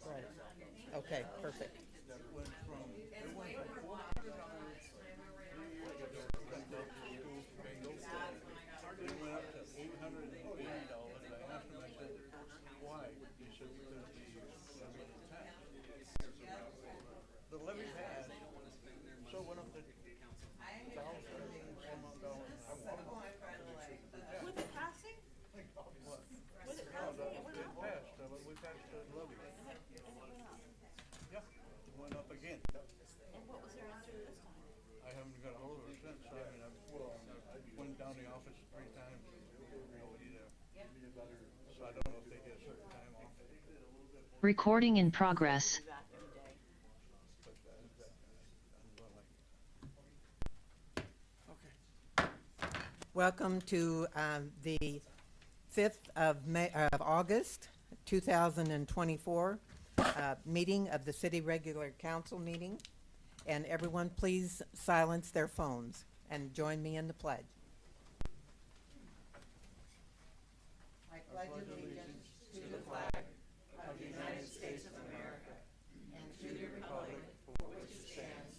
Right. Okay, perfect. With it passing? With it passing, it went up. And it went up. And what was their answer this time? Recording in progress. Do that every day. Welcome to the 5th of August, 2024 meeting of the City Regular Council meeting. And everyone, please silence their phones and join me in the pledge. I pledge allegiance to the flag of the United States of America and to the republic for which it stands,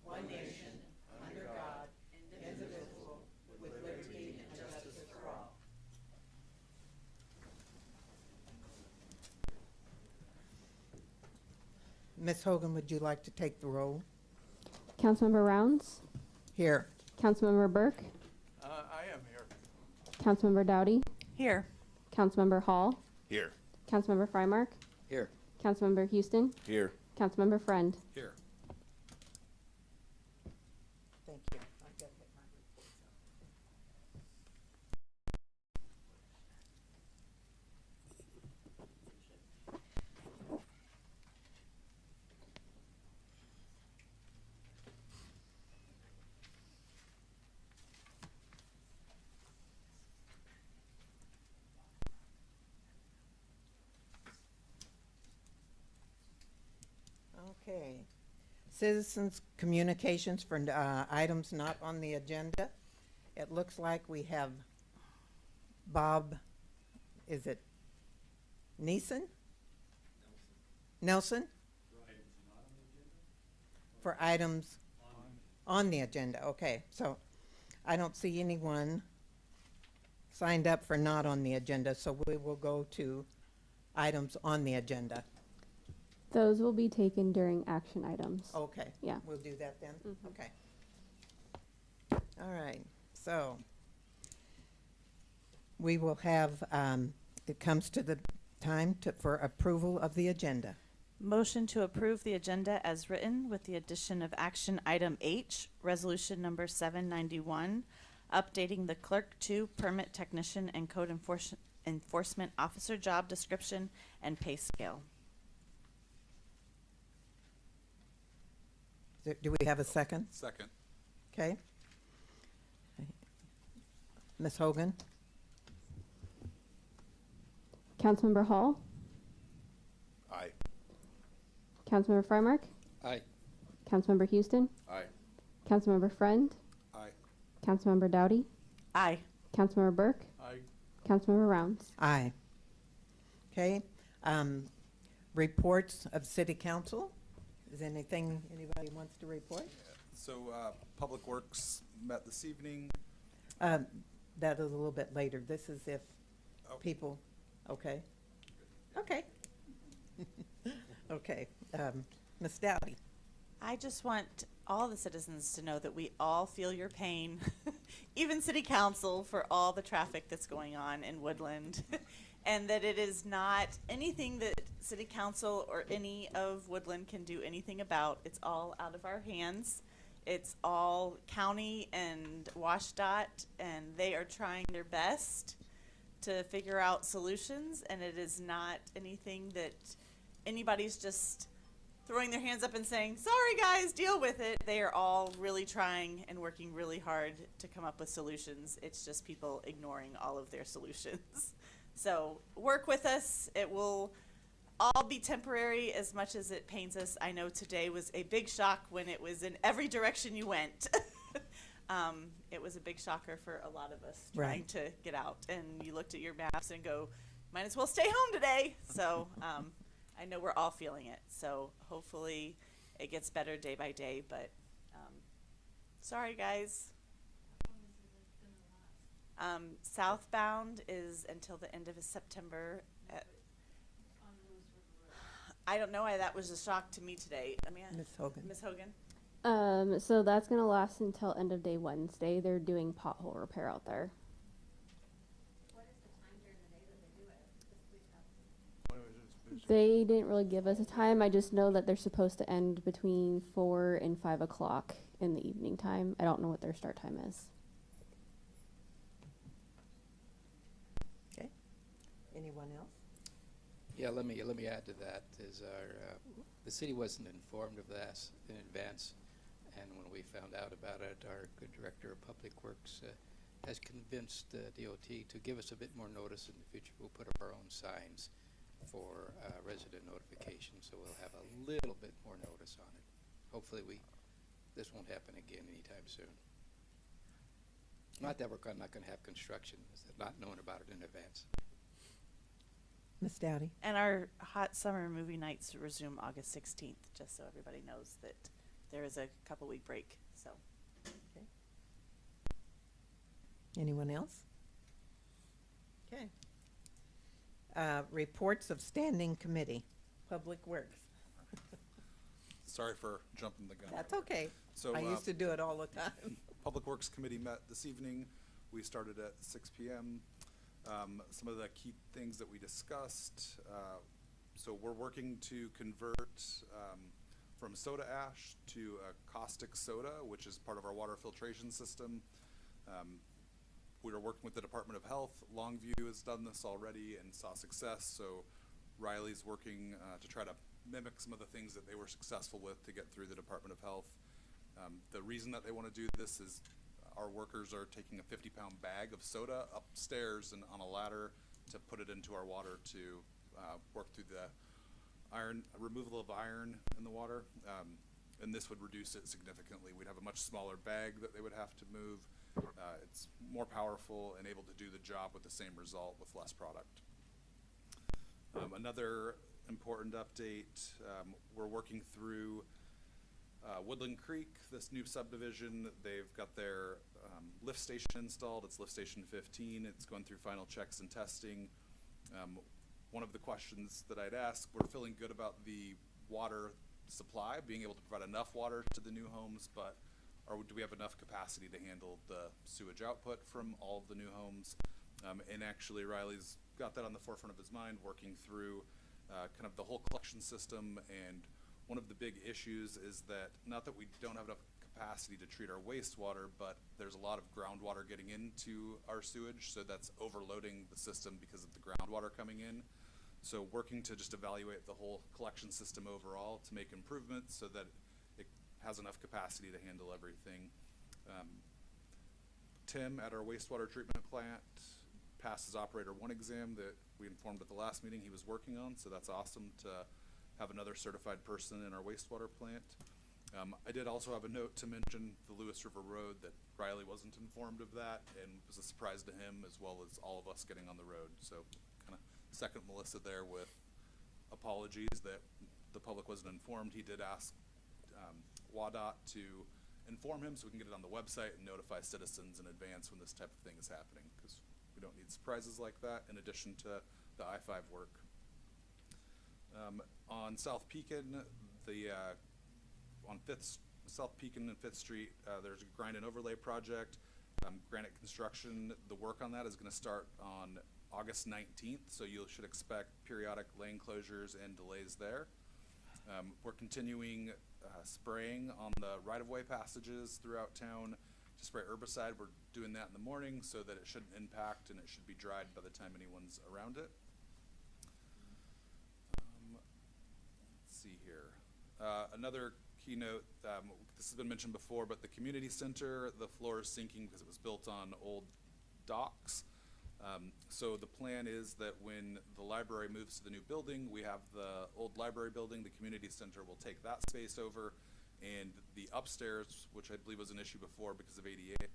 one nation, under God, indivisible, with liberty and justice for all. Ms. Hogan, would you like to take the roll? Councilmember Rounds, Here. Councilmember Burke, I am here. Councilmember Dowdy, Here. Councilmember Hall, Here. Councilmember Frymark, Here. Councilmember Houston, Here. Councilmember Friend. Here. Thank you. I've got to get my reports out. Okay. Citizens' communications for items not on the agenda. It looks like we have Bob, is it Neeson? Nelson? For items on the agenda, okay. So I don't see anyone signed up for not on the agenda, so we will go to items on the agenda. Those will be taken during action items. Okay. Yeah. We'll do that then? Mhm. Okay. All right, so we will have, it comes to the time for approval of the agenda. Motion to approve the agenda as written with the addition of action item H, resolution number 791, updating the clerk 2 permit technician and code enforcement officer job description and pay scale. Do we have a second? Second. Okay. Ms. Hogan? Councilmember Hall, Aye. Councilmember Frymark, Aye. Councilmember Houston, Aye. Councilmember Friend, Aye. Councilmember Dowdy, Aye. Councilmember Burke, Aye. Councilmember Rounds. Aye. Okay. Reports of City Council. Is anything anybody wants to report? So, Public Works met this evening. That is a little bit later. This is if Oh. people, okay? Okay. Okay. Ms. Dowdy? I just want all the citizens to know that we all feel your pain, even city council, for all the traffic that's going on in Woodland, and that it is not anything that city council or any of Woodland can do anything about. It's all out of our hands. It's all county and WashDOT, and they are trying their best to figure out solutions, and it is not anything that anybody's just throwing their hands up and saying, sorry guys, deal with it. They are all really trying and working really hard to come up with solutions. It's just people ignoring all of their solutions. So work with us. It will all be temporary as much as it pains us. I know today was a big shock when it was in every direction you went. it was a big shocker for a lot of us Right. trying to get out. And you looked at your maps and go, might as well stay home today. So I know we're all feeling it. So hopefully it gets better day by day. But sorry, guys. Southbound is until the end of September. I don't know why that was a shock to me today. I mean, Ms. Hogan. Ms. Hogan. So that's gonna last until end of day Wednesday. They're doing pothole repair out there. They didn't really give us a time. I just know that they're supposed to end between 4 and 5 o'clock in the evening time. I don't know what their start time is. Okay. Anyone else? Yeah, let me add to that. The city wasn't informed of this in advance, and when we found out about it, our good director of Public Works has convinced DOT to give us a bit more notice in the future. We'll put up our own signs for resident notification, so we'll have a little bit more notice on it. Hopefully, this won't happen again anytime soon. Not that we're not going to have construction, it's that not knowing about it in advance. Ms. Dowdy? And our hot summer movie nights resume August 16th, just so everybody knows that there is a couple week break. So Okay. Anyone else? Okay. Reports of standing committee, Public Works. Sorry for jumping the gun. That's okay. So, I used to do it all the time. Public Works Committee met this evening. We started at 6 p.m. Some of the key things that we discussed. So we're working to convert from soda ash to a caustic soda, which is part of our water filtration system. We are working with the Department of Health. Longview has done this already and saw success. So Riley's working to try to mimic some of the things that they were successful with to get through the Department of Health. The reason that they want to do this is our workers are taking a 50-pound bag of soda upstairs and on a ladder to put it into our water to work through the removal of iron in the water. And this would reduce it significantly. We'd have a much smaller bag that they would have to move. It's more powerful and able to do the job with the same result with less product. Another important update, we're working through Woodland Creek, this new subdivision. They've got their lift station installed. It's lift station 15. It's going through final checks and testing. One of the questions that I'd ask, we're feeling good about the water supply, being able to provide enough water to the new homes, but do we have enough capacity to handle the sewage output from all of the new homes? And actually, Riley's got that on the forefront of his mind, working through kind of the whole collection system. And one of the big issues is that, not that we don't have enough capacity to treat our wastewater, but there's a lot of groundwater getting into our sewage, so that's overloading the system because of the groundwater coming in. So working to just evaluate the whole collection system overall to make improvements so that it has enough capacity to handle everything. Tim at our wastewater treatment plant passed his Operator 1 exam that we informed at the last meeting he was working on, so that's awesome to have another certified person in our wastewater plant. I did also have a note to mention the Lewis River Road, that Riley wasn't informed of that, and it was a surprise to him as well as all of us getting on the road. So kind of second Melissa there with apologies that the public wasn't informed. He did ask WADOT to inform him so we can get it on the website and notify citizens in advance when this type of thing is happening, because we don't need surprises like that in addition to the I-5 work. On South Pekin, on South Pekin and 5th Street, there's a grind and overlay project. Granite Construction, the work on that is going to start on August 19th, so you should expect periodic lane closures and delays there. We're continuing spraying on the right-of-way passages throughout town to spray herbicide. We're doing that in the morning so that it shouldn't impact and it should be dried by the time anyone's around it. Let's see here. Another keynote, this has been mentioned before, but the community center, the floor is sinking because it was built on old docks. So the plan is that when the library moves to the new building, we have the old library building, the community center will take that space over, and the upstairs, which I believe was an issue before because of ADA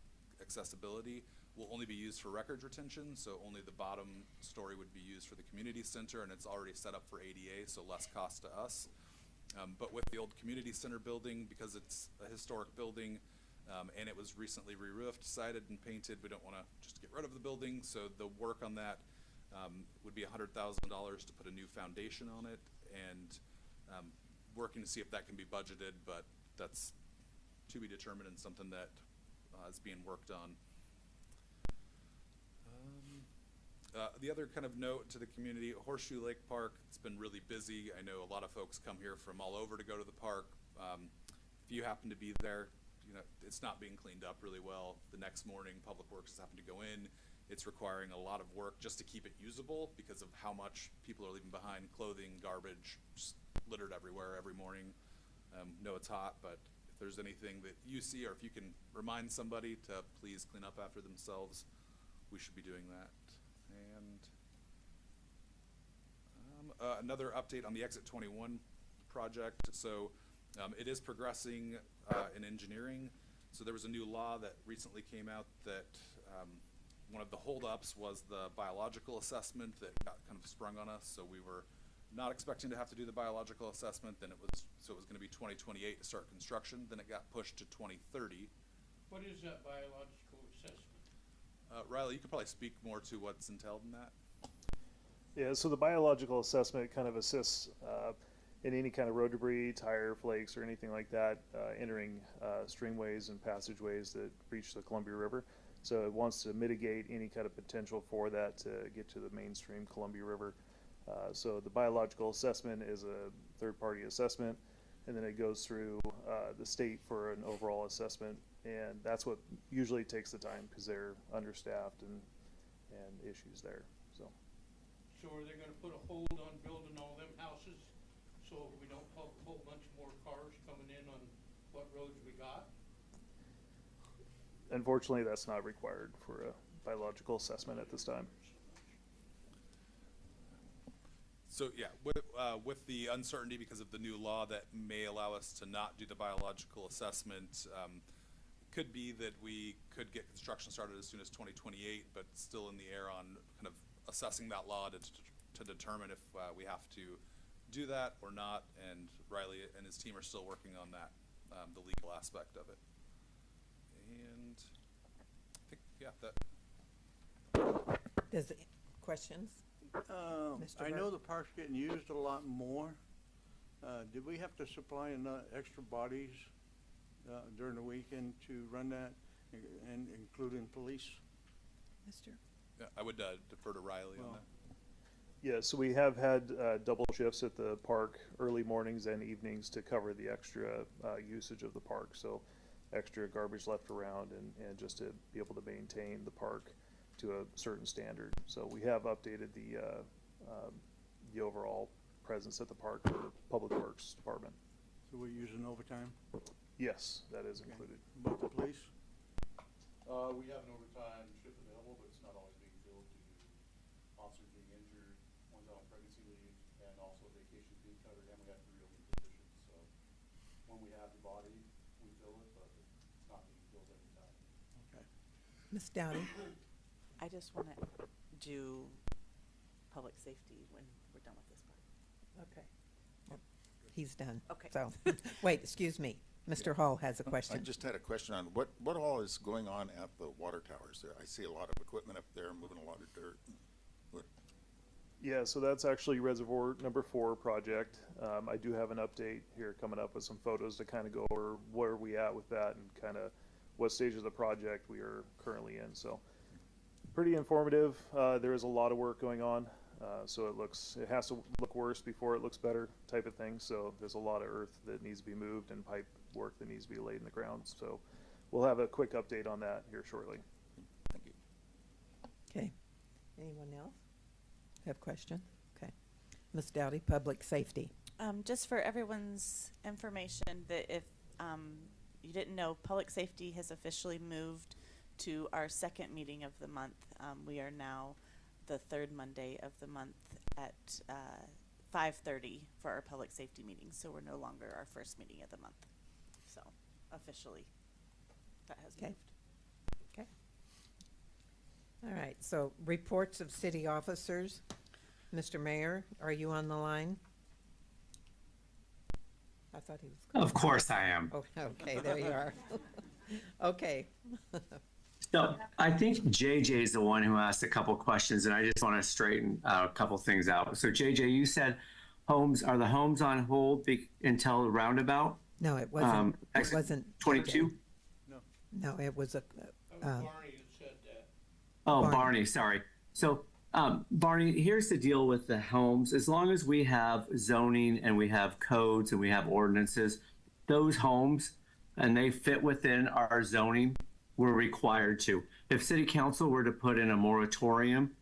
accessibility will only be used for records retention, so only the bottom story would be used for the community center, and it's already set up for ADA, so less cost to us. But with the old community center building, because it's a historic building, and it was recently re-roofed, sided, and painted, we don't want to just get rid of the building, so the work on that would be $100,000 to put a new foundation on it, and working to see if that can be budgeted, but that's to be determined and something that is being worked on. The other kind of note to the community, Horseshoe Lake Park, it's been really busy. I know a lot of folks come here from all over to go to the park. If you happen to be there, you know, it's not being cleaned up really well. The next morning, Public Works is having to go in. It's requiring a lot of work just to keep it usable because of how much people are leaving behind, clothing, garbage, just littered everywhere every morning. Know it's hot, but if there's anything that you see, or if you can remind somebody to please clean up after themselves, we should be doing that. And another update on the Exit 21 project. So it is progressing in engineering. So there was a new law that recently came out that one of the holdups was the biological assessment that got kind of sprung on us. So we were not expecting to have to do the biological assessment. Then it was going to be 2028 to start construction. Then it got pushed to 2030. What is that biological assessment? Riley, you could probably speak more to what's entailed in that. Yeah, so the biological assessment kind of assists in any kind of road debris, tire flakes, or anything like that entering streamways and passageways that reach the Columbia River. So it wants to mitigate any kind of potential for that to get to the mainstream Columbia River. So the biological assessment is a third-party assessment, and then it goes through the state for an overall assessment, and that's what usually takes the time because they're understaffed and issues there. So are they gonna put a hold on building all them houses so we don't have a whole bunch more cars coming in on what roads we got? Unfortunately, that's not required for a biological assessment at this time. So yeah, with the uncertainty because of the new law that may allow us to not do the biological assessment, could be that we could get construction started as soon as 2028, but still in the air on kind of assessing that law to determine if we have to do that or not. And Riley and his team are still working on that, the legal aspect of it. And I think, yeah, that. Does questions? Mr. I know Burke? the park's getting used a lot more. Did we have to supply enough extra bodies during the weekend to run that, and including police? Mr. Yeah, I would defer to Riley on that. Yeah, so we have had double shifts at the park, early mornings and evenings, to cover the extra usage of the park. So extra garbage left around and just to be able to maintain the park to a certain standard. So we have updated the overall presence at the park for the Public Works Department. So we're using overtime? Yes, that is Okay. included. About the police? We have an overtime shift available, but it's not always being filled due to officers being injured, one's out on pregnancy leave, and also vacations being covered, and we have to reopen positions. So when we have the body, we fill it, but it's not being filled every time. Okay. Ms. Dowdy? I just want to do public safety when we're done with this part. Okay. He's done. Okay. So, wait, excuse me. Mr. Hall has a I question. just had a question on what all is going on at the water towers there? I see a lot of equipment up there moving a lot of dirt. What- Yeah, so that's actually Reservoir Number 4 project. I do have an update here coming up with some photos to kind of go over where we at with that and kind of what stage of the project we are currently in. So pretty informative. There is a lot of work going on. So it has to look worse before it looks better type of thing. So there's a lot of earth that needs to be moved and pipe work that needs to be laid in the ground. So we'll have a quick update on that here shortly. Thank you. Okay. Anyone else have question? Okay. Ms. Dowdy, Public Safety. Just for everyone's information, that if you didn't know, Public Safety has officially moved to our second meeting of the month. We are now the third Monday of the month at 5:30 for our Public Safety meeting. So we're no longer our first meeting of the month. So officially, that has Okay. moved. Okay. All right, so reports of city officers. Mr. Mayor, are you on the line? I thought he was. Of course I am. Oh, okay, there you are. Okay. So I think JJ is the one who asked a couple questions, and I just want to straighten a couple things out. So JJ, you said are the homes on hold until the roundabout? No, it wasn't. It exit wasn't. 22? No, it was a. Barney had said that. Oh, Barney. Barney, sorry. So, Barney, here's the deal with the homes. As long as we have zoning and we have codes and we have ordinances, those homes, and they fit within our zoning, we're required to. If city council were to put in a moratorium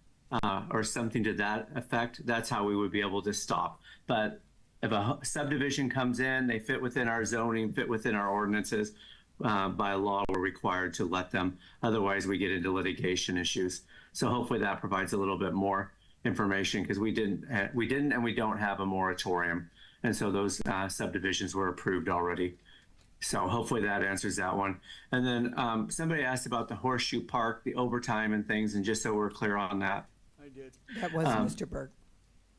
or something to that effect, that's how we would be able to stop. But if a subdivision comes in, they fit within our zoning, fit within our ordinances, by law, we're required to let them. Otherwise, we get into litigation issues. So hopefully that provides a little bit more information, because we didn't and we don't have a moratorium. And so those subdivisions were approved already. So hopefully that answers that one. And then somebody asked about the Horseshoe Park, the overtime and things, and just so we're clear on that. I did. That was Mr. Berg.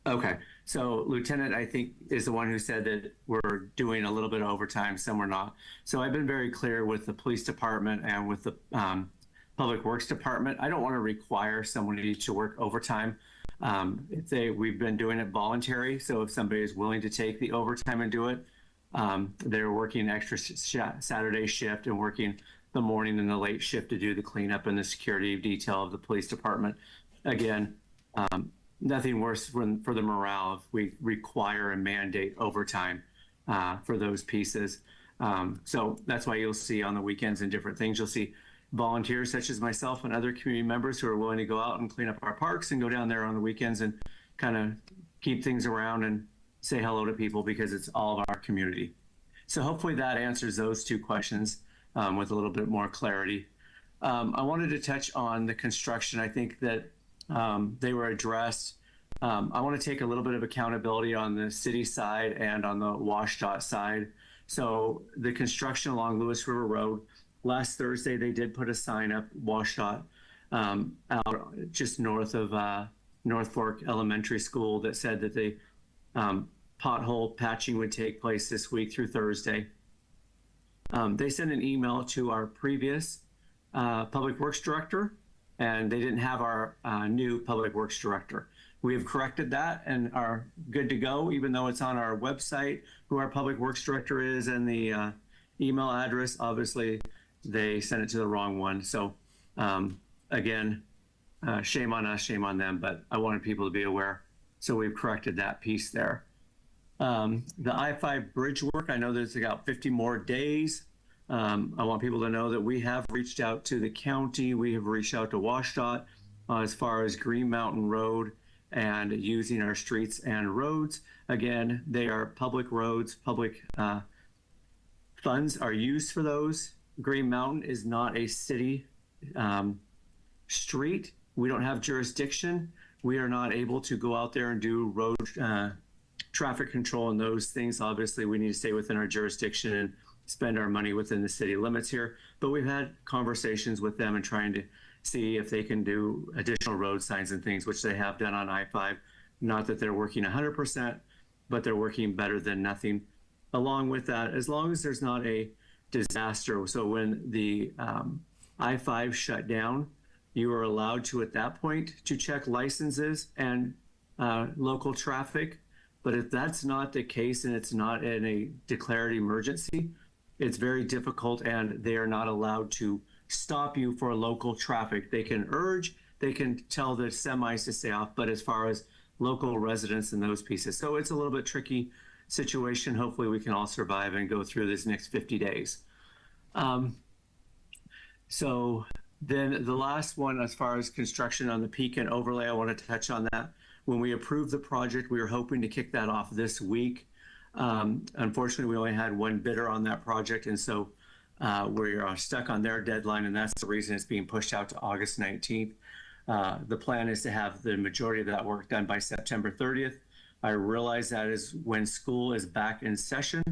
Okay, so Lieutenant, I think, is the one who said that we're doing a little bit of overtime, some we're not. So I've been very clear with the police department and with the public works department. I don't want to require somebody to work overtime. We've been doing it voluntary. So if somebody is willing to take the overtime and do it, they're working extra Saturday shift and working the morning and the late shift to do the cleanup and the security detail of the police department. Again, nothing worse for the morale if we require and mandate overtime for those pieces. So that's why you'll see on the weekends and different things, you'll see volunteers such as myself and other community members who are willing to go out and clean up our parks and go down there on the weekends and kind of keep things around and say hello to people, because it's all of our community. So hopefully that answers those two questions with a little bit more clarity. I wanted to touch on the construction. I think that they were addressed. I want to take a little bit of accountability on the city side and on the WashDOT side. So the construction along Lewis River Road, last Thursday, they did put a sign up, WashDOT, out just north of North Fork Elementary School, that said that the pothole patching would take place this week through Thursday. They sent an email to our previous Public Works Director, and they didn't have our new Public Works Director. We have corrected that and are good to go, even though it's on our website who our Public Works Director is and the email address. Obviously, they sent it to the wrong one. So again, shame on us, shame on them, but I wanted people to be aware. So we've corrected that piece there. The I-5 bridge work, I know there's about 50 more days. I want people to know that we have reached out to the county. We have reached out to WashDOT as far as Green Mountain Road and using our streets and roads. Again, they are public roads, public funds are used for those. Green Mountain is not a city street. We don't have jurisdiction. We are not able to go out there and do road traffic control and those things. Obviously, we need to stay within our jurisdiction and spend our money within the city limits here. But we've had conversations with them and trying to see if they can do additional road signs and things, which they have done on I-5. Not that they're working 100%, but they're working better than nothing. Along with that, as long as there's not a disaster, so when the I-5 shut down, you are allowed to, at that point, to check licenses and local traffic. But if that's not the case and it's not in a declared emergency, it's very difficult, and they are not allowed to stop you for local traffic. They can urge, they can tell the semis to stay off, but as far as local residents and those pieces. So it's a little bit tricky situation. Hopefully we can all survive and go through this next 50 days. So then the last one, as far as construction on the peak and overlay, I want to touch on that. When we approved the project, we were hoping to kick that off this week. Unfortunately, we only had one bidder on that project, and so we are stuck on their deadline, and that's the reason it's being pushed out to August 19th. The plan is to have the majority of that work done by September 30th. I realize that is when school is back in session.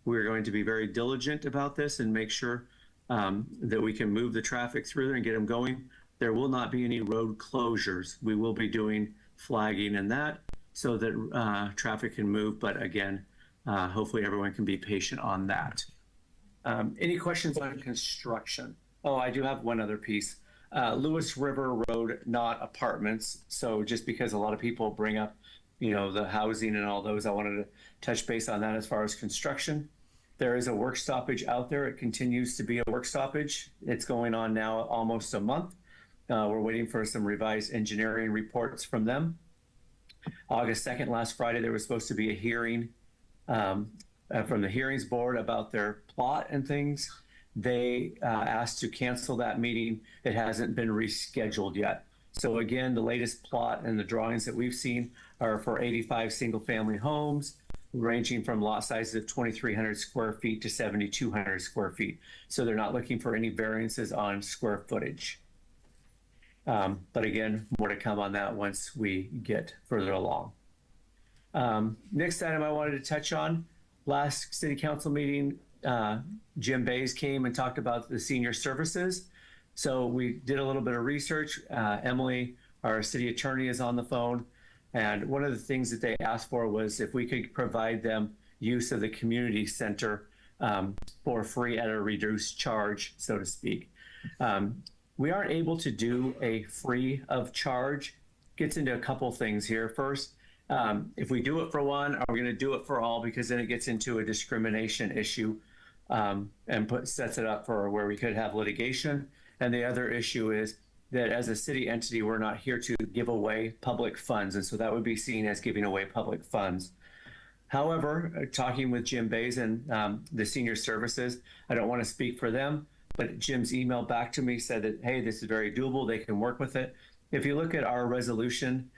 We're going to be very diligent about this and make sure that we can move the traffic through there and get them going. There will not be any road closures. We will be doing flagging and that so that traffic can move. But again, hopefully everyone can be patient on that. Any questions on construction? Oh, I do have one other piece. Lewis River Road, not apartments. So just because a lot of people bring up, you know, the housing and all those, I wanted to touch base on that as far as construction. There is a work stoppage out there. It continues to be a work stoppage. It's going on now almost a month. We're waiting for some revised engineering reports from them. August 2nd, last Friday, there was supposed to be a hearing from the hearings board about their plot and things. They asked to cancel that meeting. It hasn't been rescheduled yet. So again, the latest plot and the drawings that we've seen are for 85 single-family homes, ranging from lot sizes of 2,300 square feet to 7,200 square feet. So they're not looking for any variances on square footage. But again, more to come on that once we get further along. Next item I wanted to touch on, last city council meeting, Jim Bays came and talked about the senior services. So we did a little bit of research. Emily, our city attorney, is on the phone. And one of the things that they asked for was if we could provide them use of the community center for free at a reduced charge, so to speak. We aren't able to do a free of charge. Gets into a couple things here. First, if we do it for one, are we going to do it for all? Because then it gets into a discrimination issue and sets it up for where we could have litigation. And the other issue is that as a city entity, we're not here to give away public funds. And so that would be seen as giving away public funds. However, talking with Jim Bays and the senior services, I don't want to speak for them, but Jim's email back to me said that, hey, this is very doable. They can work with it. If you look at our resolution,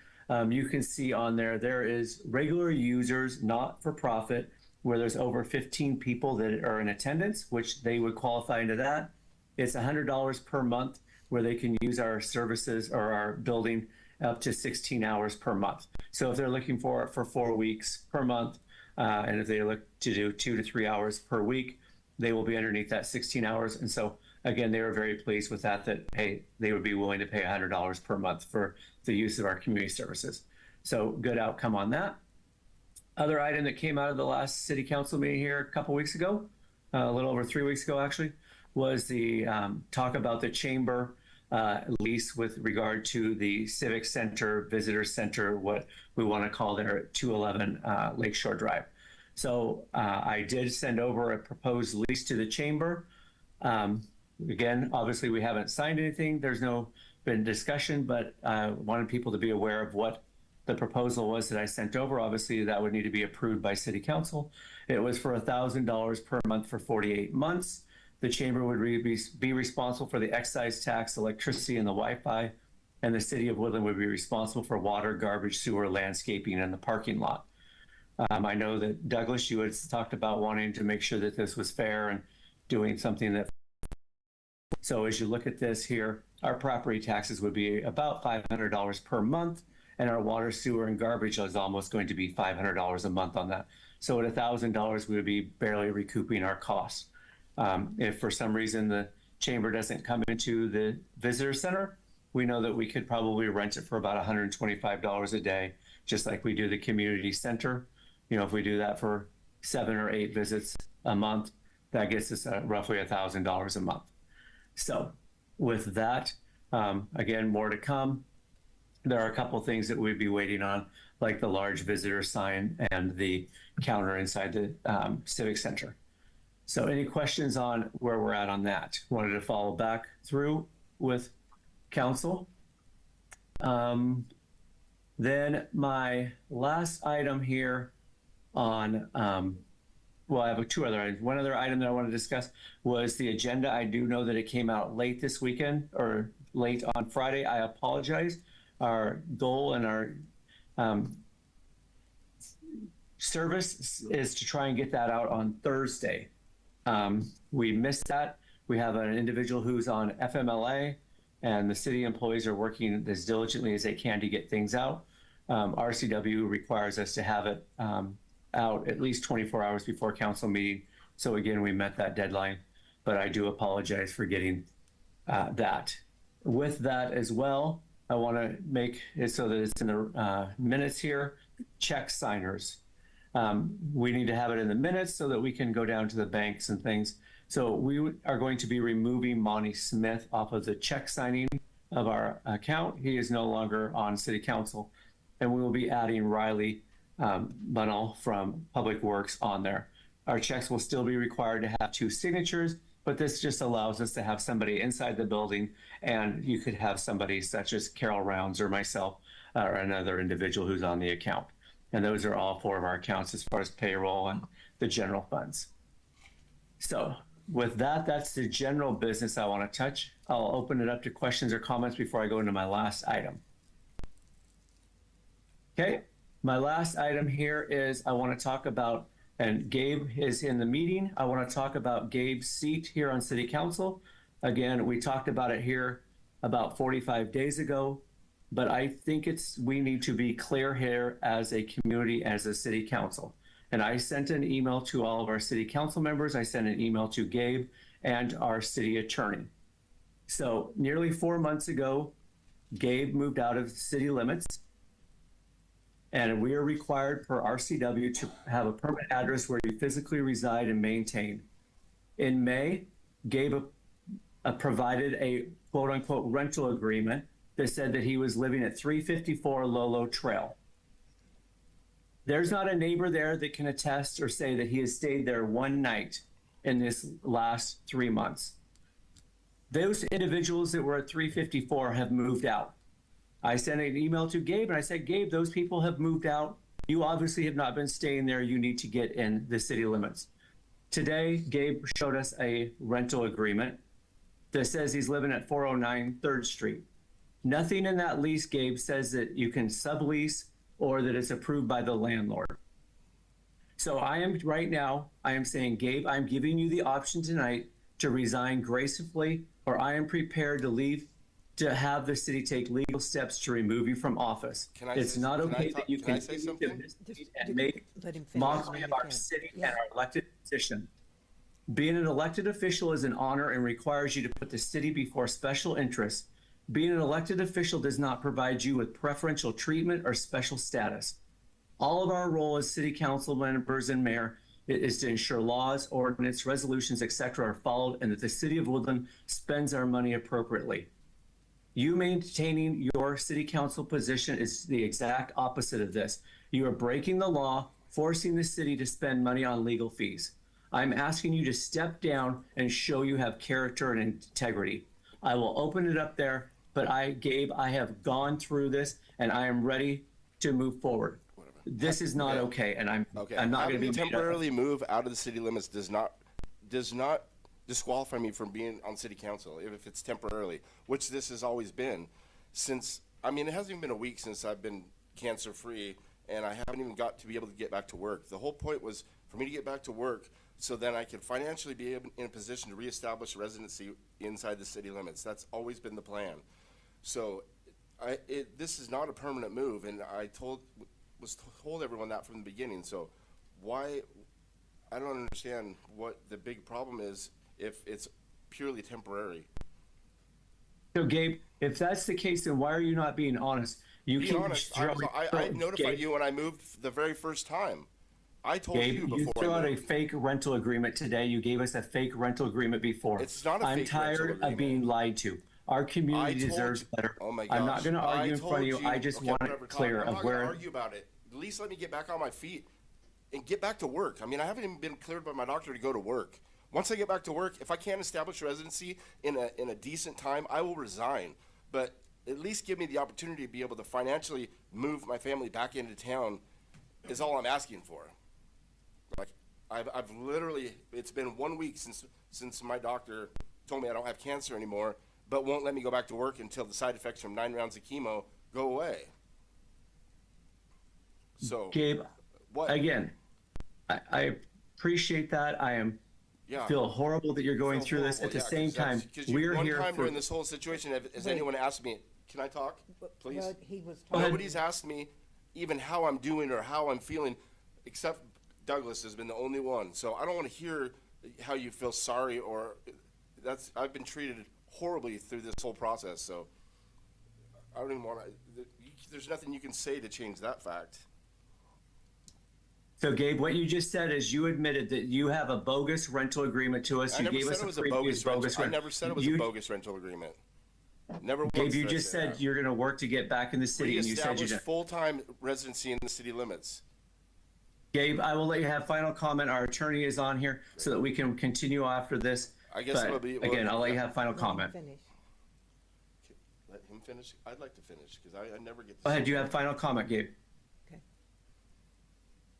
you can see on there is regular users, not for profit, where there's over 15 people that are in attendance, which they would qualify into that. It's $100 per month where they can use our services or our building up to 16 hours per month. So if they're looking for it for 4 weeks per month, and if they look to do 2 to 3 hours per week, they will be underneath that 16 hours. And so again, they were very pleased with that, hey, they would be willing to pay $100 per month for the use of our community services. So good outcome on that. Other item that came out of the last city council meeting here a couple weeks ago, a little over 3 weeks ago actually, was the talk about the chamber lease with regard to the Civic Center, Visitor Center, what we want to call there at 211 Lakeshore Drive. So I did send over a proposed lease to the chamber. Again, obviously we haven't signed anything. There's been discussion, but I wanted people to be aware of what the proposal was that I sent over. Obviously that would need to be approved by city council. It was for $1,000 per month for 48 months. The chamber would be responsible for the excise tax, electricity, and the Wi-Fi, and the city of Woodland would be responsible for water, garbage, sewer, landscaping, and the parking lot. I know that Douglas, you had talked about wanting to make sure that this was fair and doing something that. So as you look at this here, our property taxes would be about $500 per month, and our water, sewer, and garbage is almost going to be $500 a month on that. So at $1,000, we would be barely recouping our costs. If for some reason the chamber doesn't come into the visitor center, we know that we could probably rent it for about $125 a day, just like we do the community center. You know, if we do that for 7 or 8 visits a month, that gets us roughly $1,000 a month. So with that, again, more to come. There are a couple things that we'd be waiting on, like the large visitor sign and the counter inside the Civic Center. So any questions on where we're at on that? Wanted to follow back through with council. Then my last item here on, well, I have 2 other items. One other item that I want to discuss was the agenda. I do know that it came out late this weekend or late on Friday. I apologize. Our goal and our service is to try and get that out on Thursday. We missed that. We have an individual who's on FMLA, and the city employees are working as diligently as they can to get things out. RCW requires us to have it out at least 24 hours before council meeting. So again, we met that deadline, but I do apologize for getting that. With that as well, I want to make it so that it's in the minutes here, check signers. We need to have it in the minutes so that we can go down to the banks and things. So we are going to be removing Monty Smith off of the check signing of our account. He is no longer on city council. And we will be adding Riley Bunnell from Public Works on there. Our checks will still be required to have 2 signatures, but this just allows us to have somebody inside the building, and you could have somebody such as Carol Rounds or myself or another individual who's on the account. And those are all 4 of our accounts as far as payroll and the general funds. So with that, that's the general business I want to touch. I'll open it up to questions or comments before I go into my last item. Okay, my last item here is I want to talk about, and Gabe is in the meeting, I want to talk about Gabe's seat here on City Council. Again, we talked about it here about 45 days ago, but I think we need to be clear here as a community, as a City Council. And I sent an email to all of our City Council members. I sent an email to Gabe and our city attorney. So nearly 4 months ago, Gabe moved out of city limits. And we are required per RCW to have a permanent address where you physically reside and maintain. In May, Gabe provided a quote unquote rental agreement that said that he was living at 354 Lolo Trail. There's not a neighbor there that can attest or say that he has stayed there one night in this last 3 months. Those individuals that were at 354 have moved out. I sent an email to Gabe and I said, Gabe, those people have moved out. You obviously have not been staying there. You need to get in the city limits. Today, Gabe showed us a rental agreement that says he's living at 409 3rd Street. Nothing in that lease, Gabe, says that you can sublease or that it's approved by the landlord. So I am saying, Gabe, I'm giving you the option tonight to resign gracefully, or I am prepared to leave to have the city take legal steps to remove you from office. It's not okay that you can say something? And make mockery of our city and our elected position. Being an elected official is an honor and requires you to put the city before special interests. Being an elected official does not provide you with preferential treatment or special status. All of our role as city council members and mayor is to ensure laws, ordinance, resolutions, etc. are followed and that the city of Woodland spends our money appropriately. You maintaining your city council position is the exact opposite of this. You are breaking the law, forcing the city to spend money on legal fees. I'm asking you to step down and show you have character and integrity. I will open it up there, but Gabe, I have gone through this and I am ready to move forward. This is not okay, and I'm not going to be temporarily move out of the city limits does not disqualify me from being on city council if it's temporarily, which this has always been since. I mean, it hasn't even been a week since I've been cancer free, and I haven't even got to be able to get back to work. The whole point was for me to get back to work so then I could financially be in a position to reestablish residency inside the city limits. That's always been the plan. So this is not a permanent move, and I was told everyone that from the beginning. So why? I don't understand what the big problem is if it's purely temporary. So Gabe, if that's the case, then why are you not being honest? I notified you when I moved the very first time. I told you before. You threw out a fake rental agreement today. You gave us a fake rental agreement before. It's not a fake rental agreement. I'm tired of being lied to. Our community deserves better. Oh my gosh. I'm not going to argue in front of you. I just want it clear I'm of not where. going to argue about it. At least let me get back on my feet and get back to work. I mean, I haven't even been cleared by my doctor to go to work. Once I get back to work, if I can't establish residency in a decent time, I will resign. But at least give me the opportunity to be able to financially move my family back into town is all I'm asking for. Like, I've literally, it's been 1 week since my doctor told me I don't have cancer anymore, but won't let me go back to work until the side effects from 9 rounds of chemo go away. So, Gabe, what? Again, I appreciate that. I feel horrible that you're going through this. At the same time, we're here One time for. during this whole situation, has anyone asked me, can I talk, please? Well, he was Nobody's asked me even how I'm doing or how I'm feeling, except Douglas has been the only one. So I don't want to hear how you feel sorry or I've been treated horribly through this whole process, so I don't even want to, there's nothing you can say to change that fact. So Gabe, what you just said is you admitted that you have a bogus rental agreement to us. I You never gave said us it a was a previous bogus rental. I rent. never said it was a bogus rental agreement. Never once Gabe, you did I just say said that. you're going to work to get back in the city, and you said you Reestablish didn't. full-time residency in the city limits. Gabe, I will let you have final comment. Our attorney is on here so that we can continue after this. I guess But it'll be- again, well, I'll let you yeah. have final comment. Let him finish? I'd like to finish, because I never get to. Go ahead. say You have final comment, Gabe.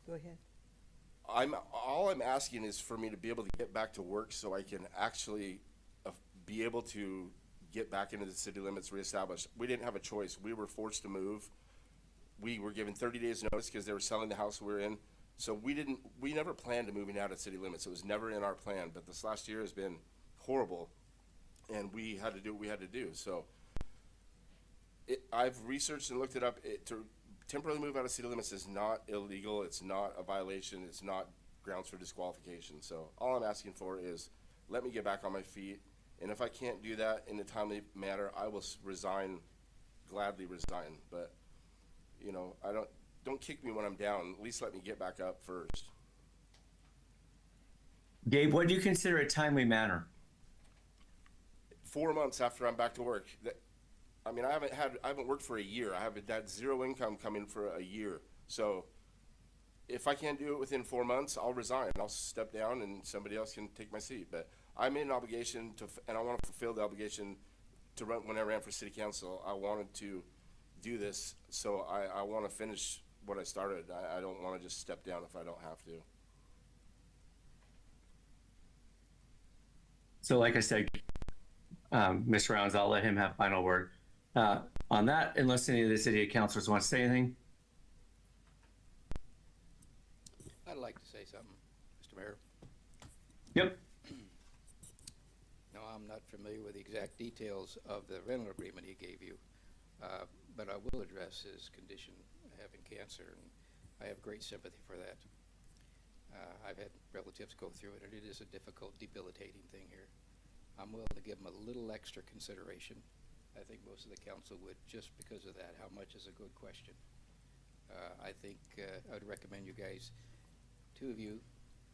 Go ahead. all I'm asking is for me to be able to get back to work so I can actually be able to get back into the city limits reestablished. We didn't have a choice. We were forced to move. We were given 30 days notice because they were selling the house we were in. So we never planned to moving out of city limits. It was never in our plan, but this last year has been horrible, and we had to do what we had to do. So I've researched and looked it up. To temporarily move out of city limits is not illegal. It's not a violation. It's not grounds for disqualification. So all I'm asking for is let me get back on my feet. And if I can't do that in a timely manner, I will resign, gladly resign. But, you know, don't kick me when I'm down. At least let me get back up first. Gabe, what do you consider a timely manner? 4 months after I'm back to work. I mean, I haven't worked for a year. I haven't had zero income coming for a year. So if I can't do it within 4 months, I'll resign. I'll step down and somebody else can take my seat. But I'm in an obligation and I want to fulfill the obligation to run. When I ran for city council, I wanted to do this. So I want to finish what I started. I don't want to just step down if I don't have to. So like I said, Mr. Rounds, I'll let him have final word. On that, unless any of the city councilors want to say anything. I'd like to say something, Mr. Mayor. Yep. No, I'm not familiar with the exact details of the rental agreement he gave you, but I will address his condition, having cancer, and I have great sympathy for that. I've had relatives go through it, and it is a difficult, debilitating thing here. I'm willing to give him a little extra consideration. I think most of the council would, just because of that. How much is a good question. I think I would recommend you guys, two of you,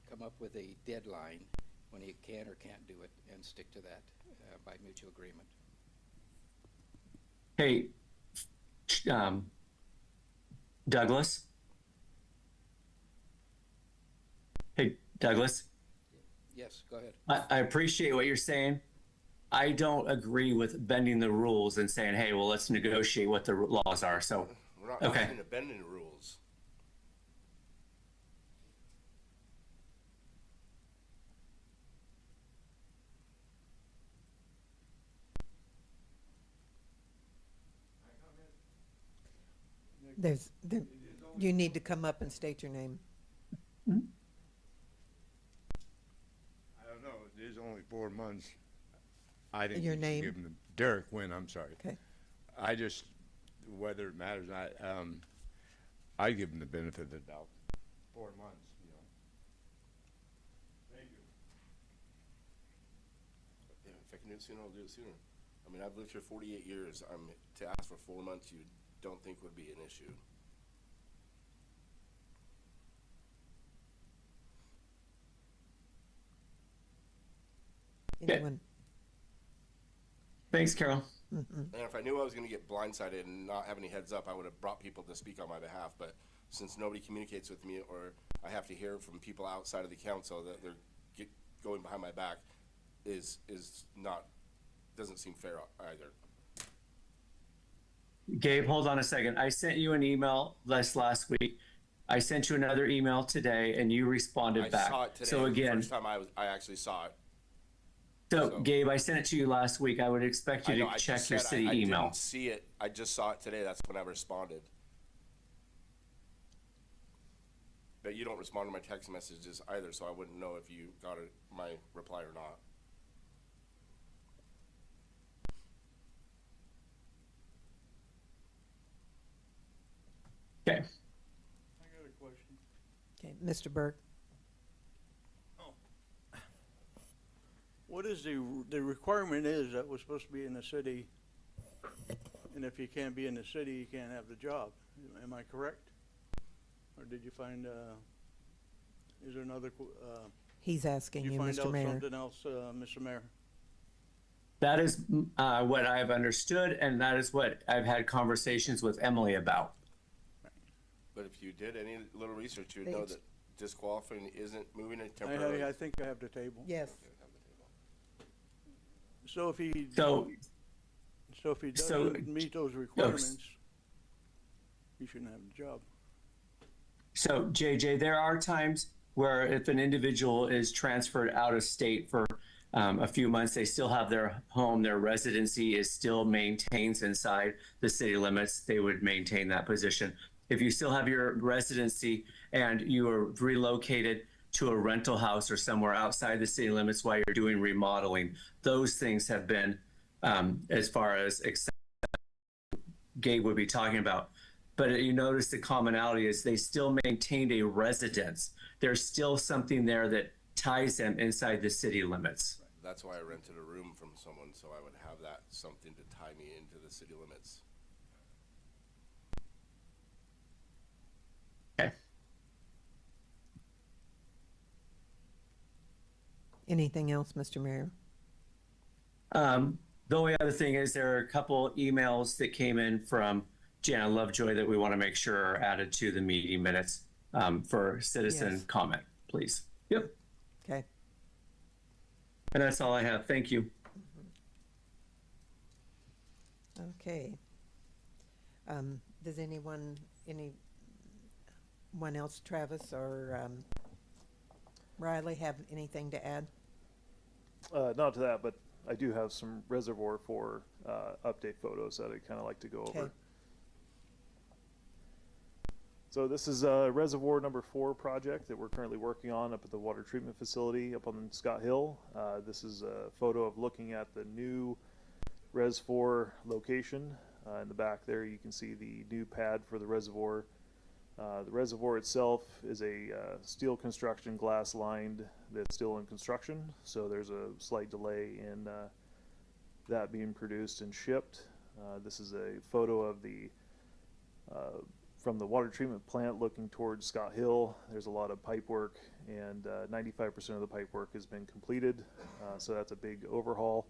come up with a deadline when you can or can't do it, and stick to that by mutual agreement. Hey, Douglas. Hey, Douglas. Yes, go ahead. I appreciate what you're saying. I don't agree with bending the rules and saying, hey, well, let's negotiate what the laws are. So, We're not okay. asking to bend any rules. You need to come up and state your name. I don't know, it is only 4 months. I think Your you should name? give them Derek Wynn, I'm sorry. Okay. I just, whether it matters or not, I give them the benefit of the doubt. 4 months, you know. Thank you. Yeah, if I can do it sooner, I'll do it sooner. I mean, I've lived here 48 years. To ask for 4 months, you don't think would be an issue. Anyone? Thanks, Carol. And if I knew I was going to get blindsided and not have any heads up, I would have brought people to speak on my behalf. But since nobody communicates with me, or I have to hear from people outside of the council that they're going behind my back, doesn't seem fair either. Gabe, hold on a second. I sent you an email last week. I sent you another email today, and you responded I back. saw it today. So again, the first time I actually saw it. so Gabe, I sent it to you last week. I would expect you I know, to I check just your said city I email. didn't see it. I just saw it today. That's when I responded. But you don't respond to my text messages either, so I wouldn't know if you got my reply or not. Okay. I got a question. Okay, Mr. Burke. What is the requirement is that we're supposed to be in the city, and if you can't be in the city, you can't have the job. Am I correct? Or did you find, is there another, He's asking did you, you find Mr. out Mayor. something else, Mr. Mayor? That is what I've understood, and that is what I've had conversations with Emily about. But if you did any little research, you would know It's- that disqualifying isn't moving it temporarily. I think I have the table. Yes. So if he, So, so if he so- doesn't meet those requirements, he shouldn't have the job. so JJ, there are times where if an individual is transferred out of state for a few months, they still have their home, their residency is still maintained inside the city limits, they would maintain that position. If you still have your residency and you are relocated to a rental house or somewhere outside the city limits while you're doing remodeling, those things have been, as far as Gabe would be talking about. But you notice the commonality is they still maintained a residence. There's still something there that ties them inside the city limits. That's why I rented a room from someone, so I would have that something to tie me into the city limits. Okay. Anything else, Mr. Mayor? The only other thing is there are a couple emails that came in from Jana Lovejoy that we want to make sure are added to the meeting minutes for citizen Yes. comment, please. Yep. Okay. And that's all I have. Thank you. Okay. Does anyone else, Travis or Riley, have anything to add? Not to that, but I do have some reservoir for update photos that I'd kind of like to go over. Okay. So this is reservoir number 4 project that we're currently working on up at the water treatment facility up on Scott Hill. This is a photo of looking at the new Res 4 location. In the back there you can see the new pad for the reservoir. The reservoir itself is a steel construction, glass lined, that's still in construction, so there's a slight delay in that being produced and shipped. This is a photo of the from the water treatment plant looking towards Scott Hill. There's a lot of pipe work, and 95% of the pipe work has been completed, so that's a big overhaul.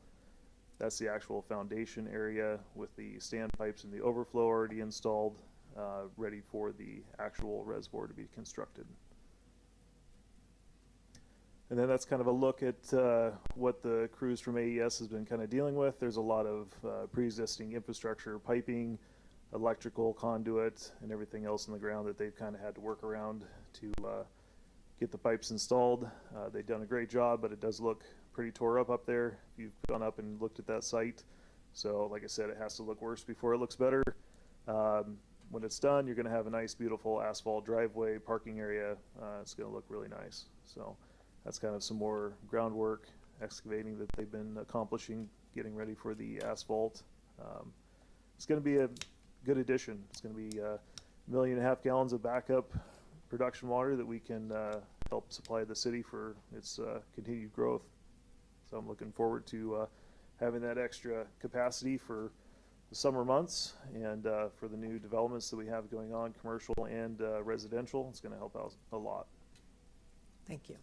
That's the actual foundation area with the standpipes and the overflow already installed, ready for the actual reservoir to be constructed. And then that's kind of a look at what the crews from AES has been kind of dealing with. There's a lot of pre-existing infrastructure, piping, electrical conduit, and everything else in the ground that they've kind of had to work around to get the pipes installed. They've done a great job, but it does look pretty tore up there if you've gone up and looked at that site. So like I said, it has to look worse before it looks better. When it's done, you're going to have a nice, beautiful asphalt driveway, parking area. It's going to look really nice. So that's kind of some more groundwork, excavating that they've been accomplishing, getting ready for the asphalt. It's going to be a good addition. It's going to be 1.5 million gallons of backup production water that we can help supply the city for its continued growth. So I'm looking forward to having that extra capacity for the summer months and for the new developments that we have going on, commercial and residential. It's going to help out a lot. Thank you.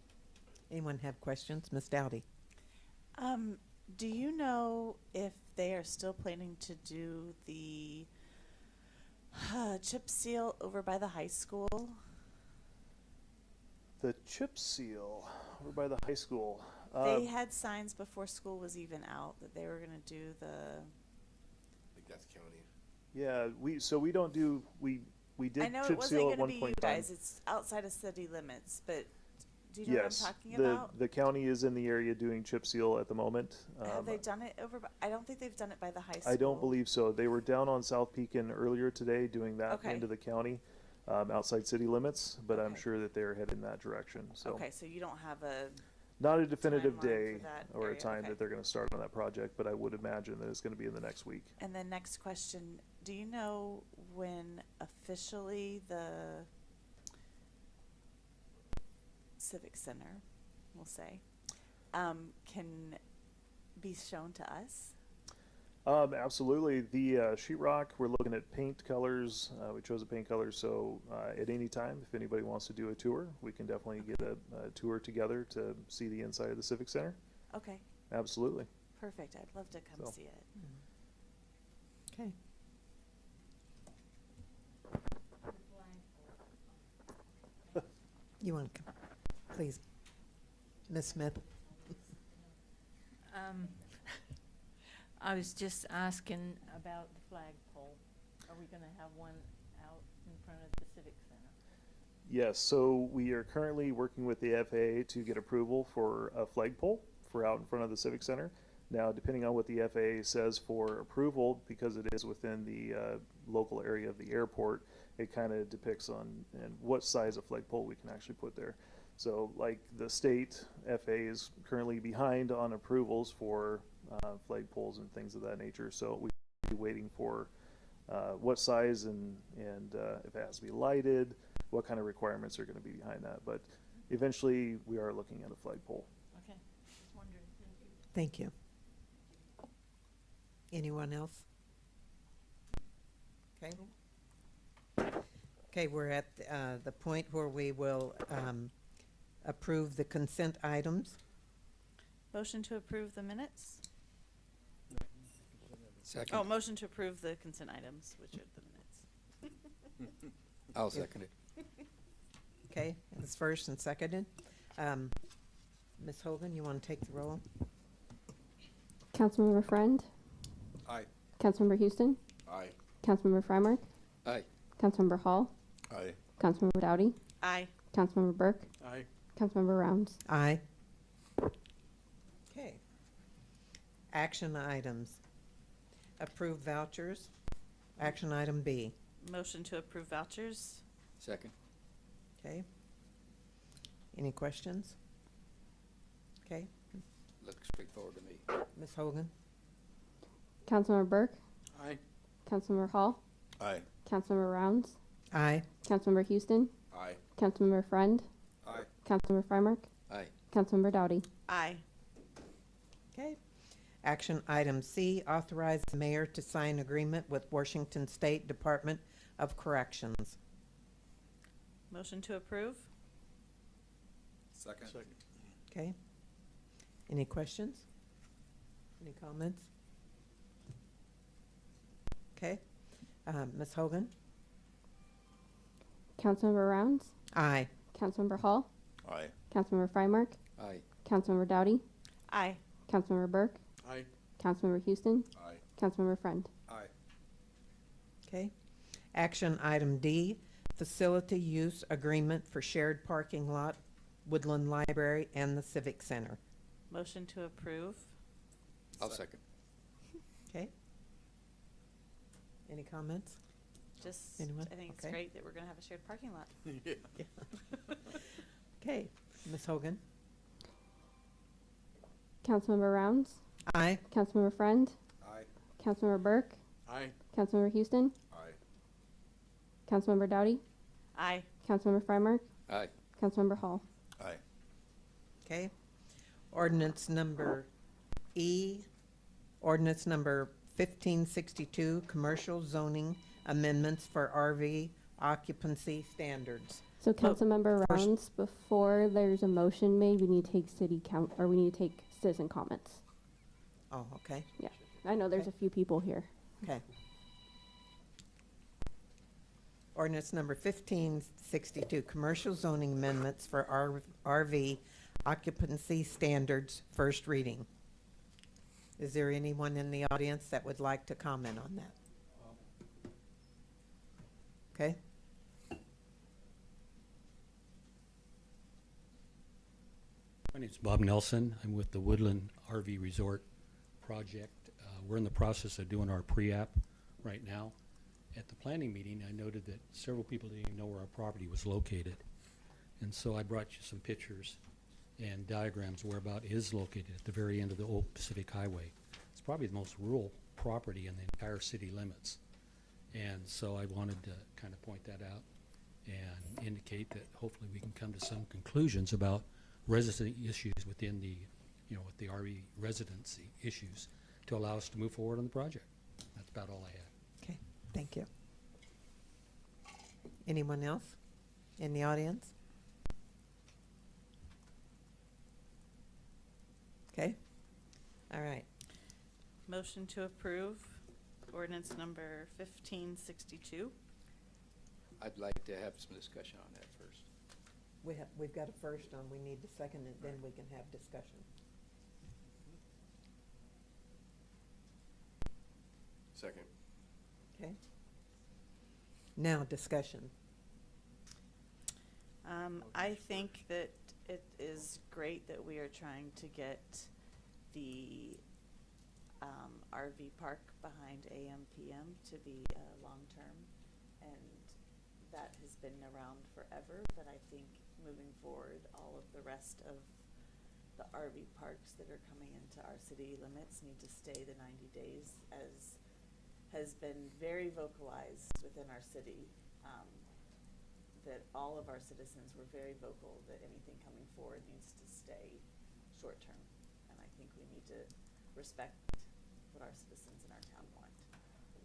Anyone have questions? Ms. Dowdy? Do you know if they are still planning to do the chip seal over by the high school? The chip seal over by the high school. They had signs before school was even out that they were going to do the. I think that's county. Yeah, we don't do we did I know it chip wasn't seal going at to one be you point in time. guys. It's outside of city limits, but do you know Yes, what I'm talking about? the county is in the area doing chip seal at the moment. Have they done it over? I don't think they've done it by the high school. I don't believe so. They were down on South Pekin earlier today doing that Okay. into the county, outside city limits, but I'm Okay. sure that they're headed in that direction. So Okay, so you don't have a. not a definitive timeline day for that or a area, time okay. that they're going to start on that project, but I would imagine that it's going to be in the next week. And then next question: do you know when officially the Civic Center, we'll say, can be shown to us? Absolutely. The sheetrock, we're looking at paint colors. We chose the paint colors, so at any time, if anybody wants to do a tour, we can definitely get a tour together to see the inside of the Civic Center. Okay, Absolutely. perfect. I'd love to come So. see it. Okay. You want to come, please, Ms. Smith? I was just asking about the flagpole. Are we gonna have one out in front of the Civic Center? Yes, so we are currently working with the FAA to get approval for a flagpole for out in front of the Civic Center. Now, depending on what the FAA says for approval, because it is within the local area of the airport, it kind of depicts on and what size of flagpole we can actually put there. So, like the state, FAA is currently behind on approvals for flagpoles and things of that nature. So we'll be waiting for what size and if it has to be lighted, what kind of requirements are going to be behind that. But eventually, we are looking at a flagpole. Okay, just wondering, thank you. Thank you. Anyone else? Okay. Okay, we're at the point where we will approve the consent items. Motion to approve the minutes? Second. Oh, motion to approve the consent items, which are the minutes. I'll second it. Okay, it's first and seconded. Ms. Hogan, you want to take the roll? Councilmember Friend, Aye. Councilmember Houston, Aye. Councilmember Freimark, Aye. Councilmember Hall, Aye. Councilmember Dowdy, Aye. Councilmember Burke, Aye. Councilmember Rounds. Aye. Okay. Action items. Approve vouchers. Action item B. Motion to approve vouchers? Second. Okay. Any questions? Okay. Looks straightforward to me. Ms. Hogan? Councilmember Burke, Aye. Councilmember Hall, Aye. Councilmember Rounds, Aye. Councilmember Houston, Aye. Councilmember Friend, Aye. Councilmember Freimark, Aye. Councilmember Dowdy. Aye. Okay. Action item C, authorize the mayor to sign agreement with Washington State Department of Corrections. Motion to approve? Second. Second. Okay. Any questions? Any comments? Okay. Ms. Hogan? Councilmember Rounds, Aye. Councilmember Hall, Aye. Councilmember Freimark, Aye. Councilmember Dowdy, Aye. Councilmember Burke, Aye. Councilmember Houston, Aye. Councilmember Friend. Aye. Okay. Action item D, facility use agreement for shared parking lot, Woodland Library, and the Civic Center. Motion to approve? I'll second. Okay. Any comments? Just, Anyone? I think it's Okay. great that we're gonna have a shared parking lot. Yeah. Okay. Ms. Hogan? Councilmember Rounds, Aye. Councilmember Friend, Aye. Councilmember Burke, Aye. Councilmember Houston, Aye. Councilmember Dowdy, Aye. Councilmember Freimark, Aye. Councilmember Hall. Aye. Okay. Ordinance number E, ordinance number 1562, commercial zoning amendments for RV occupancy standards. So Councilmember first- Rounds, before there's a motion made, we need to take we need to take citizen comments. Oh, okay. Yeah, I know there's Okay. a few people here. Okay. Ordinance number 1562, commercial zoning amendments for RV occupancy standards, first reading. Is there anyone in the audience that would like to comment on that? Okay. My name's Bob Nelson. I'm with the Woodland RV Resort Project. We're in the process of doing our pre-app right now. At the planning meeting, I noted that several people didn't even know where our property was located. And so I brought you some pictures and diagrams where about is located at the very end of the old Pacific Highway. It's probably the most rural property in the entire city limits. And so I wanted to kind of point that out and indicate that hopefully we can come to some conclusions about resident issues within the with the RV residency issues to allow us to move forward on the project. That's about all I had. Okay, thank you. Anyone else in the audience? Okay, all right. Motion to approve ordinance number 1562. I'd like to have some discussion on that first. We've got a first on, we need to second it, then we can have discussion. Second. Okay? Now, discussion. I think that it is great that we are trying to get the RV park behind AM/PM to be long-term, and that has been around forever, but I think moving forward, all of the rest of the RV parks that are coming into our city limits need to stay the 90 days, as has been very vocalized within our city, that all of our citizens were very vocal that anything coming forward needs to stay short-term. And I think we need to respect what our citizens in our town want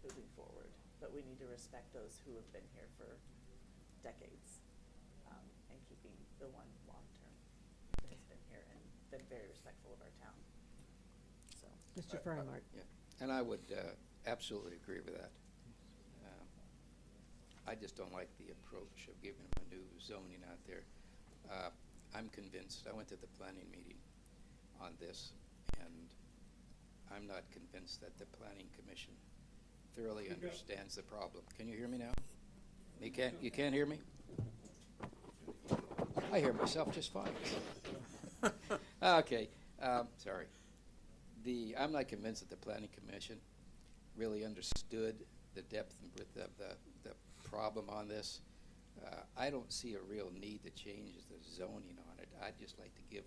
moving forward. But we need to respect those who have been here for decades, and keeping the one long-term that has been here and been very respectful of our town. So, Mr. Frymark. Yeah, and I would absolutely agree with that. I just don't like the approach of giving them a new zoning out there. I'm convinced, I went to the planning meeting on this, and I'm not convinced that the planning commission thoroughly understands the problem. Can you hear me now? You can't hear me? I hear myself just fine. Okay, sorry. I'm not convinced that the planning commission really understood the depth and width of the problem on this. I don't see a real need to change the zoning on it. I'd just like to give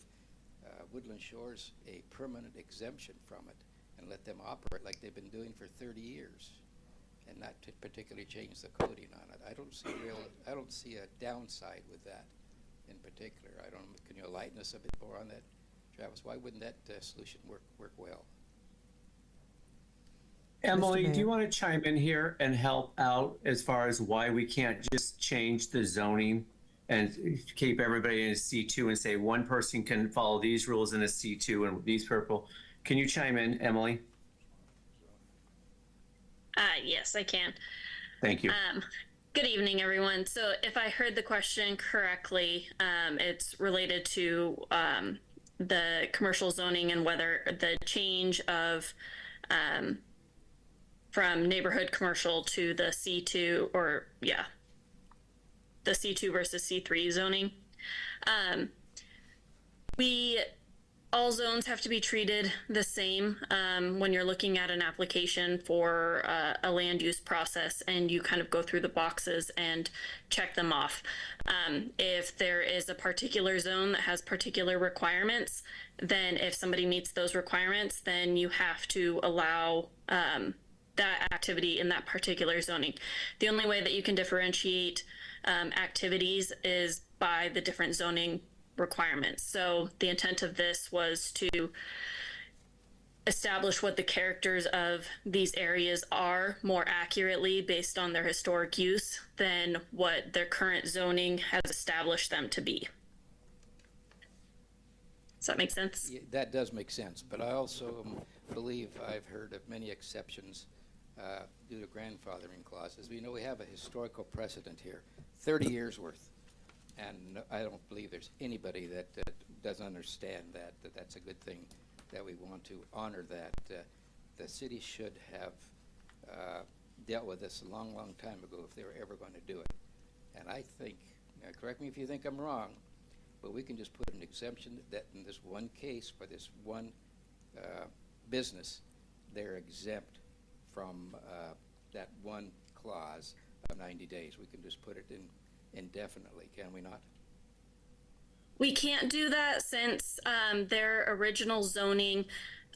Woodland Shores a permanent exemption from it and let them operate like they've been doing for 30 years, and not to particularly change the coding on it. I don't see a downside with that in particular. Can you enlighten us a bit more on that, Travis? Why wouldn't that solution work well? Emily, do you want to chime in here and help out as far as why we can't just change the zoning and keep everybody in a C2 and say one person can follow these rules in a C2 and these purple? Can you chime in, Emily? Yes, I can. Thank you. Good evening, everyone. So if I heard the question correctly, it's related to the commercial zoning and whether the change of from neighborhood commercial to the C2, or the C2 versus C3 zoning. All zones have to be treated the same when you're looking at an application for a land use process, and you kind of go through the boxes and check them off. If there is a particular zone that has particular requirements, then if somebody meets those requirements, then you have to allow that activity in that particular zoning. The only way that you can differentiate activities is by the different zoning requirements. So the intent of this was to establish what the characters of these areas are more accurately based on their historic use than what their current zoning has established them to be. Does that make sense? Yeah, that does make sense, but I also believe I've heard of many exceptions due to grandfathering clauses. We know we have a historical precedent here, 30 years worth. And I don't believe there's anybody that doesn't understand that that's a good thing, that we want to honor that. The city should have dealt with this a long, long time ago if they were ever going to do it. And I think, correct me if you think I'm wrong, but we can just put an exemption that in this one case for this one business, they're exempt from that one clause of 90 days. We can just put it in indefinitely, can we not? We can't do that since their original zoning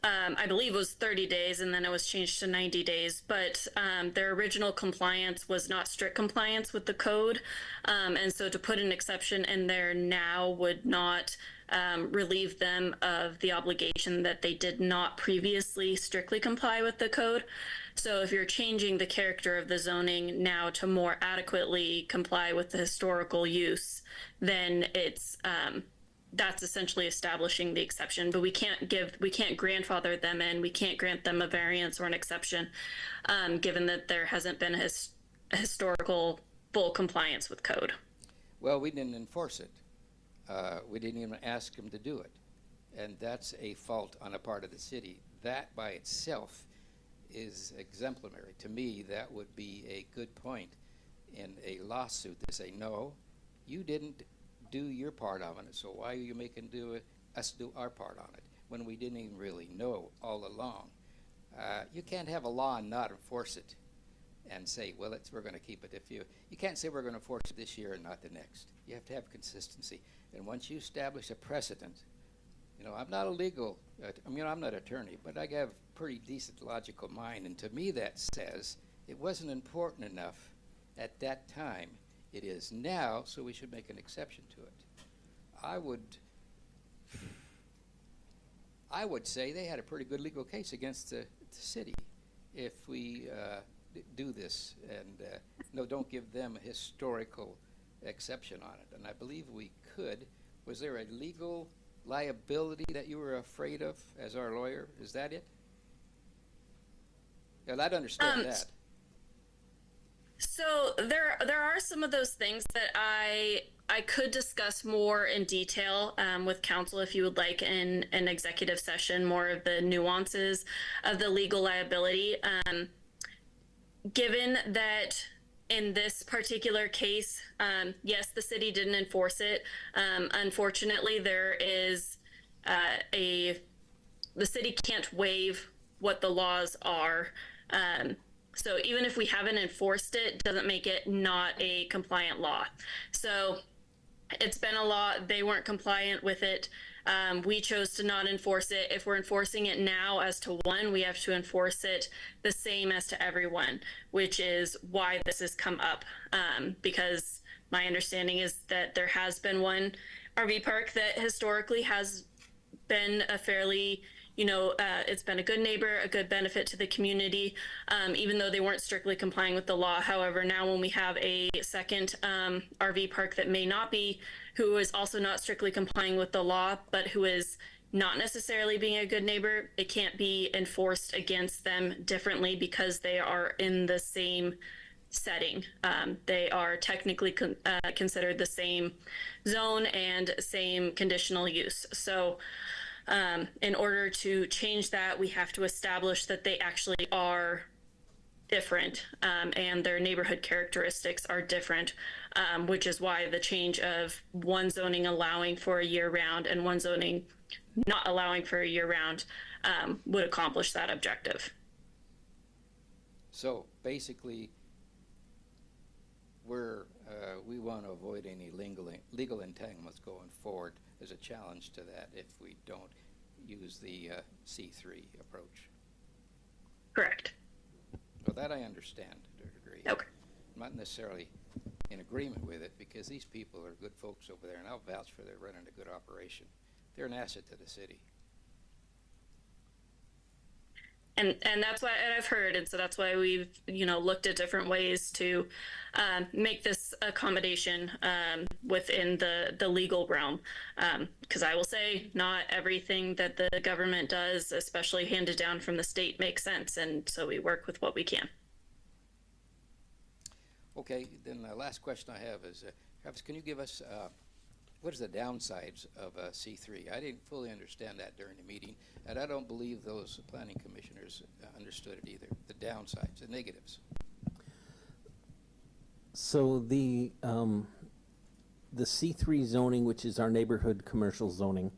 I believe was 30 days, and then it was changed to 90 days. But their original compliance was not strict compliance with the code. And so to put an exception in there now would not relieve them of the obligation that they did not previously strictly comply with the code. So if you're changing the character of the zoning now to more adequately comply with the historical use, then it's that's essentially establishing the exception. But we can't grandfather them in. We can't grant them a variance or an exception, given that there hasn't been a historical full compliance with code. Well, we didn't enforce it. We didn't even ask them to do it. And that's a fault on a part of the city. That by itself is exemplary. To me, that would be a good point in a lawsuit to say, no, you didn't do your part of it, so why are you making us do our part on it when we didn't even really know all along? You can't have a law and not enforce it and say, well, we're going to keep it. You can't say we're going to enforce it this year and not the next. You have to have consistency. And once you establish a precedent, I'm not a legal, I'm not an attorney, but I have a pretty decent logical mind. And to me that says it wasn't important enough at that time. It is now, so we should make an exception to it. I would say they had a pretty good legal case against the city if we do this and don't give them a historical exception on it. And I believe we could. Was there a legal liability that you were afraid of as our lawyer? Is that it? Yeah, I'd understand that. So there are some of those things that I could discuss more in detail with counsel if you would like in an executive session, more of the nuances of the legal liability. Given that in this particular case, yes, the city didn't enforce it. Unfortunately, there is the city can't waive what the laws are. So even if we haven't enforced it, doesn't make it not a compliant law. So it's been a law, they weren't compliant with it. We chose to not enforce it. If we're enforcing it now as to one, we have to enforce it the same as to everyone, which is why this has come up. Because my understanding is that there has been one RV park that historically has been a fairly, it's been a good neighbor, a good benefit to the community, even though they weren't strictly complying with the law. However, now when we have a second RV park that may not be, who is also not strictly complying with the law, but who is not necessarily being a good neighbor, it can't be enforced against them differently because they are in the same setting. They are technically considered the same zone and same conditional use. So in order to change that, we have to establish that they actually are different and their neighborhood characteristics are different, which is why the change of one zoning allowing for a year-round and one zoning not allowing for a year-round would accomplish that objective. So basically, we want to avoid any legal entanglements going forward. There's a challenge to that if we don't use the C3 approach. Correct. Well, that I understand to a degree. Okay. I'm not necessarily in agreement with it because these people are good folks over there, and I'll vouch for their running a good operation. They're an asset to the city. And that's why, and I've heard, and so that's why we've, looked at different ways to make this accommodation within the legal realm. Because I will say, not everything that the government does, especially handed down from the state, makes sense. And so we work with what we can. Okay, then the last question I have is, Travis, can you give us what is the downsides of C3? I didn't fully understand that during the meeting, and I don't believe those planning commissioners understood it either. The downsides, the negatives. So the C3 zoning, which is our neighborhood commercial zoning,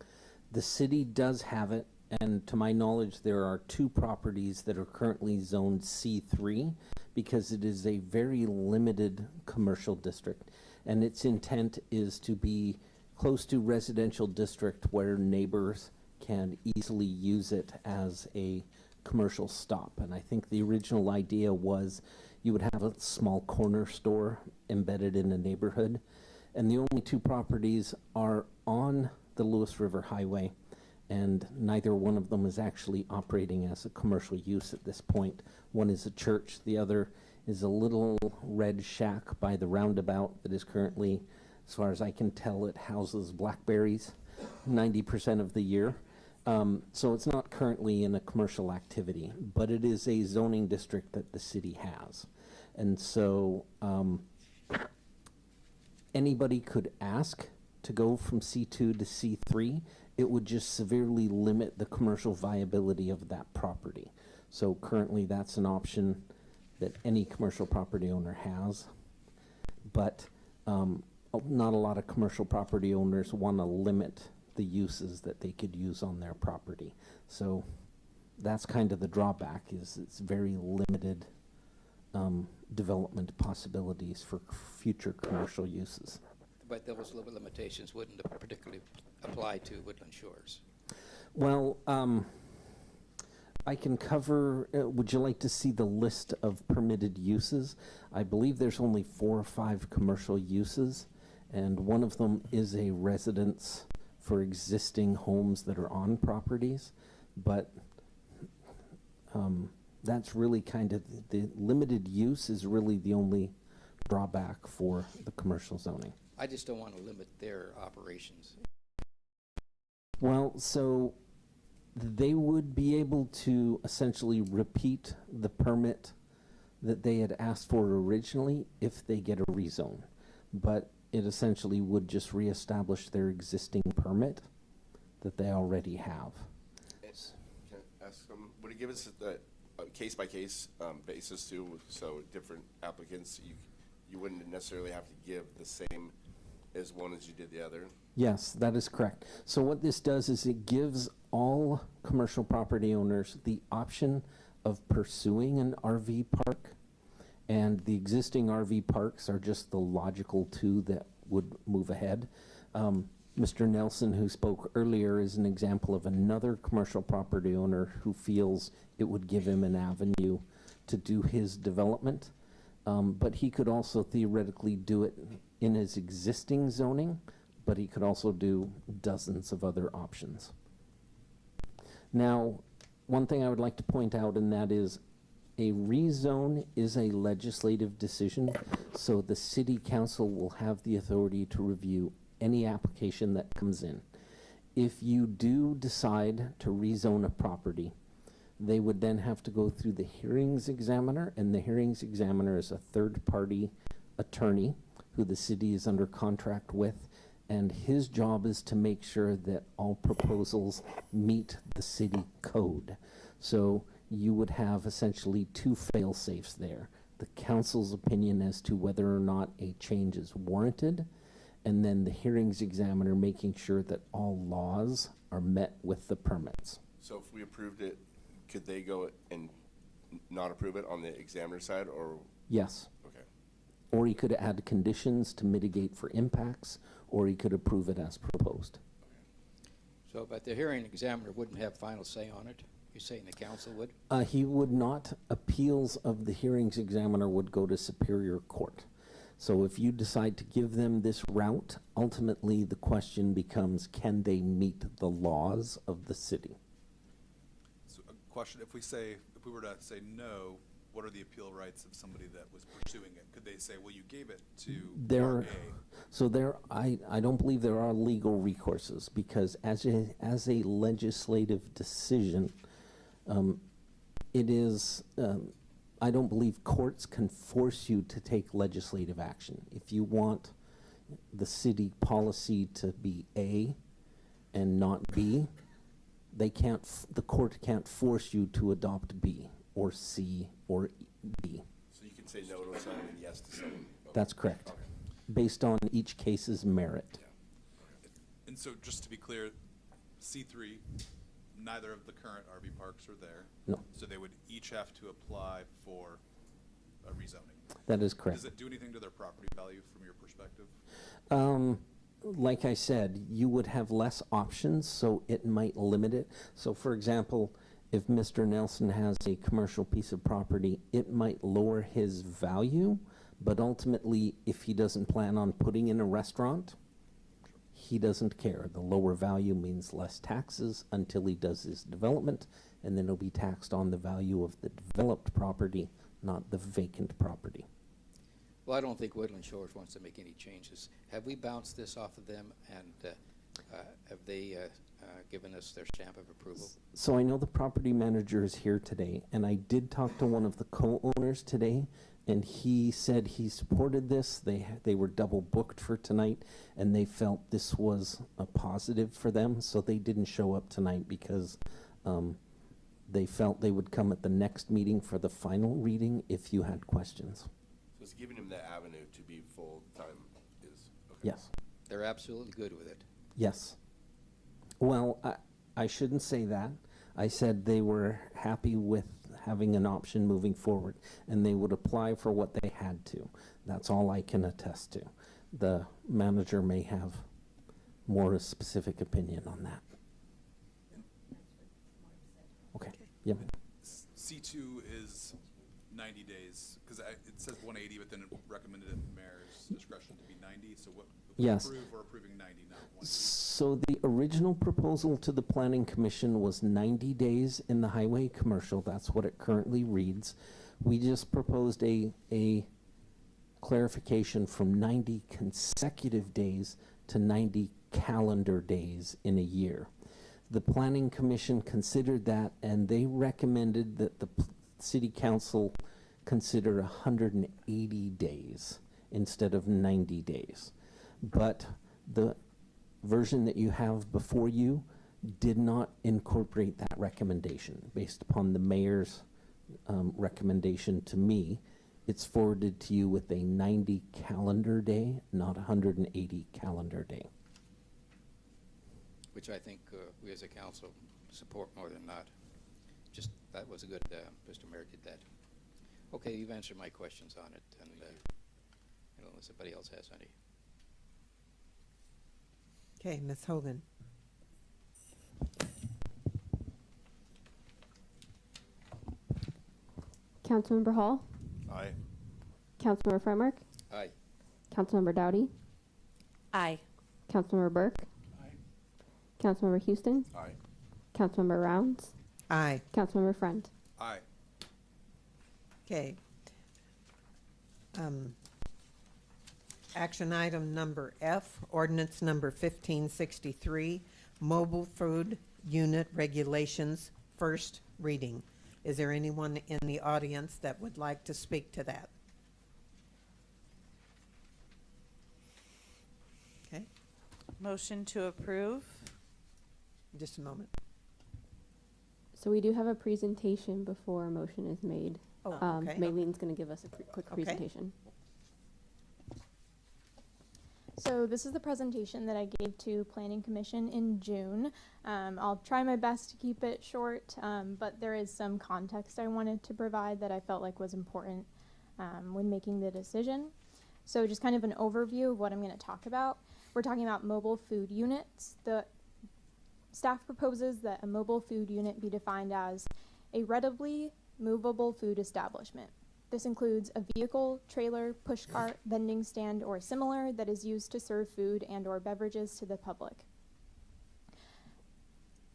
the city does have it, and to my knowledge, there are 2 properties that are currently zoned C3 because it is a very limited commercial district, and its intent is to be close to residential district where neighbors can easily use it as a commercial stop. And I think the original idea was you would have a small corner store embedded in a neighborhood. And the only two properties are on the Lewis River Highway, and neither one of them is actually operating as a commercial use at this point. One is a church, the other is a little red shack by the roundabout that is currently, as far as I can tell, it houses blackberries 90% of the year. So it's not currently in a commercial activity, but it is a zoning district that the city has. And so anybody could ask to go from C2 to C3. It would just severely limit the commercial viability of that property. So currently that's an option that any commercial property owner has. But not a lot of commercial property owners want to limit the uses that they could use on their property. So that's kind of the drawback, is it's very limited development possibilities for future commercial uses. But those limitations wouldn't particularly apply to Woodland Shores. Well, I can cover, would you like to see the list of permitted uses? I believe there's only 4 or 5 commercial uses, and one of them is a residence for existing homes that are on properties, but that's really kind of, the limited use is really the only drawback for the commercial zoning. I just don't want to limit their operations. Well, so they would be able to essentially repeat the permit that they had asked for originally if they get a rezone. But it essentially would just reestablish their existing permit that they already have. Can I ask them, would it give us a case-by-case basis too? So different applicants, you wouldn't necessarily have to give the same as one as you did the other? Yes, that is correct. So what this does is it gives all commercial property owners the option of pursuing an RV park, and the existing RV parks are just the logical two that would move ahead. Mr. Nelson, who spoke earlier, is an example of another commercial property owner who feels it would give him an avenue to do his development. But he could also theoretically do it in his existing zoning, but he could also do dozens of other options. Now, one thing I would like to point out, and that is a rezone is a legislative decision, so the city council will have the authority to review any application that comes in. If you do decide to rezone a property, they would then have to go through the hearings examiner, and the hearings examiner is a third-party attorney who the city is under contract with, and his job is to make sure that all proposals meet the city code. So you would have essentially 2 fail-safes there: the council's opinion as to whether or not a change is warranted, and then the hearings examiner making sure that all laws are met with the permits. So if we approved it, could they go and not approve it on the examiner side, or? Yes. Okay. Or he could add conditions to mitigate for impacts, or he could approve it as proposed. So, but the hearing examiner wouldn't have final say on it? You're saying the council would? He would not. Appeals of the hearings examiner would go to Superior Court. So if you decide to give them this route, ultimately the question becomes, can they meet the laws of the city? So a question, if we were to say no, what are the appeal rights of somebody that was pursuing it? Could they say, well, you gave it to I don't believe there are legal recourses, because as a legislative decision, it is, I don't believe courts can force you to take legislative action. If you want the city policy to be A and not B, the court can't force you to adopt B or C or D. So you can say no to something and yes to something? Okay. That's correct. Okay. Based on each case's merit. Yeah. And so just to be clear, C3, neither of the current RV parks are there. No. So they would each have to apply for a rezoning. That is correct. Does it do anything to their property value from your perspective? like I said, you would have less options, so it might limit it. So for example, if Mr. Nelson has a commercial piece of property, it might lower his value, but ultimately, if he doesn't plan on putting in a restaurant, he doesn't care. The lower value means less taxes until he does his development, and then it'll be taxed on the value of the developed property, not the vacant property. Well, I don't think Woodland Shores wants to make any changes. Have we bounced this off of them, and have they given us their stamp of approval? So I know the property manager is here today, and I did talk to one of the co-owners today, and he said he supported this. They were double booked for tonight, and they felt this was a positive for them, so they didn't show up tonight because they felt they would come at the next meeting for the final reading if you had questions. So it's giving him the avenue to be full-time is, okay. Yes. They're absolutely good with it. Yes. Well, I shouldn't say that. I said they were happy with having an option moving forward, and they would apply for what they had to. That's all I can attest to. The manager may have more specific opinion on that. Okay. Yep. C2 is 90 days, because it says 180, but then it recommended at the mayor's discretion to be 90, so what, if we Yes. approve, we're approving 90, not 180. So the original proposal to the Planning Commission was 90 days in the highway commercial. That's what it currently reads. We just proposed a clarification from 90 consecutive days to 90 calendar days in a year. The Planning Commission considered that, and they recommended that the City Council consider 180 days instead of 90 days. But the version that you have before you did not incorporate that recommendation based upon the mayor's recommendation to me. It's forwarded to you with a 90 calendar day, not 180 calendar day. Which I think we as a council support more than not. Just, that was a good, Mr. Mayor did that. Okay, you've answered my questions on it, and unless somebody else has any. Okay, Ms. Hogan. Councilmember Hall, Aye. Councilmember Freimark, Aye. Councilmember Dowdy, Aye. Councilmember Burke, Councilmember Houston, Aye. Councilmember Rounds, Aye. Councilmember Friend. Aye. Okay. Action item number F, ordinance number 1563, mobile food unit regulations, first reading. Is there anyone in the audience that would like to speak to that? Okay, Motion to approve. just a moment. So we do have a presentation before a motion is made. Oh, okay. Maylene's going to give us a quick Okay. presentation. So this is the presentation that I gave to Planning Commission in June. I'll try my best to keep it short, but there is some context I wanted to provide that I felt like was important when making the decision. So just kind of an overview of what I'm going to talk about. We're talking about mobile food units. The staff proposes that a mobile food unit be defined as a readily movable food establishment. This includes a vehicle, trailer, pushcart, vending stand, or similar that is used to serve food and or beverages to the public.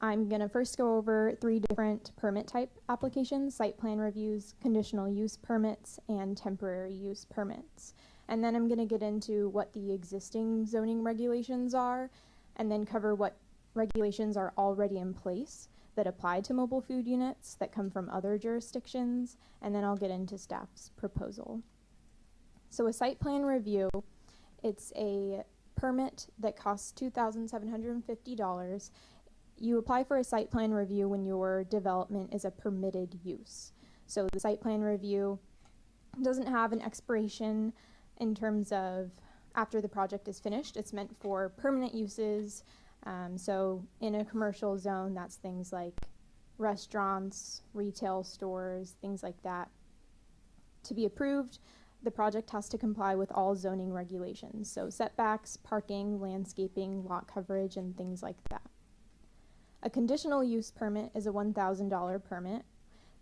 I'm going to first go over 3 different permit type applications: site plan reviews, conditional use permits, and temporary use permits. And then I'm going to get into what the existing zoning regulations are, and then cover what regulations are already in place that apply to mobile food units that come from other jurisdictions, and then I'll get into staff's proposal. So a site plan review, it's a permit that costs $2,750. You apply for a site plan review when your development is a permitted use. So the site plan review doesn't have an expiration in terms of after the project is finished. It's meant for permanent uses. So in a commercial zone, that's things like restaurants, retail stores, things like that. To be approved, the project has to comply with all zoning regulations, so setbacks, parking, landscaping, lot coverage, and things like that. A conditional use permit is a $1,000 permit.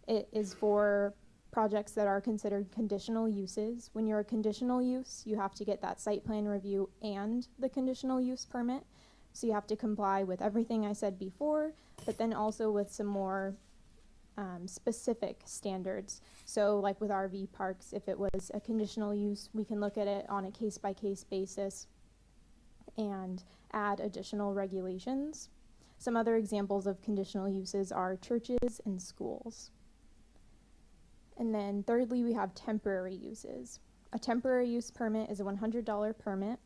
It is for projects that are considered conditional uses. When you're a conditional use, you have to get that site plan review and the conditional use permit. So you have to comply with everything I said before, but then also with some more specific standards. So like with RV parks, if it was a conditional use, we can look at it on a case-by-case basis and add additional regulations. Some other examples of conditional uses are churches and schools. And then thirdly, we have temporary uses. A temporary use permit is a $100 permit.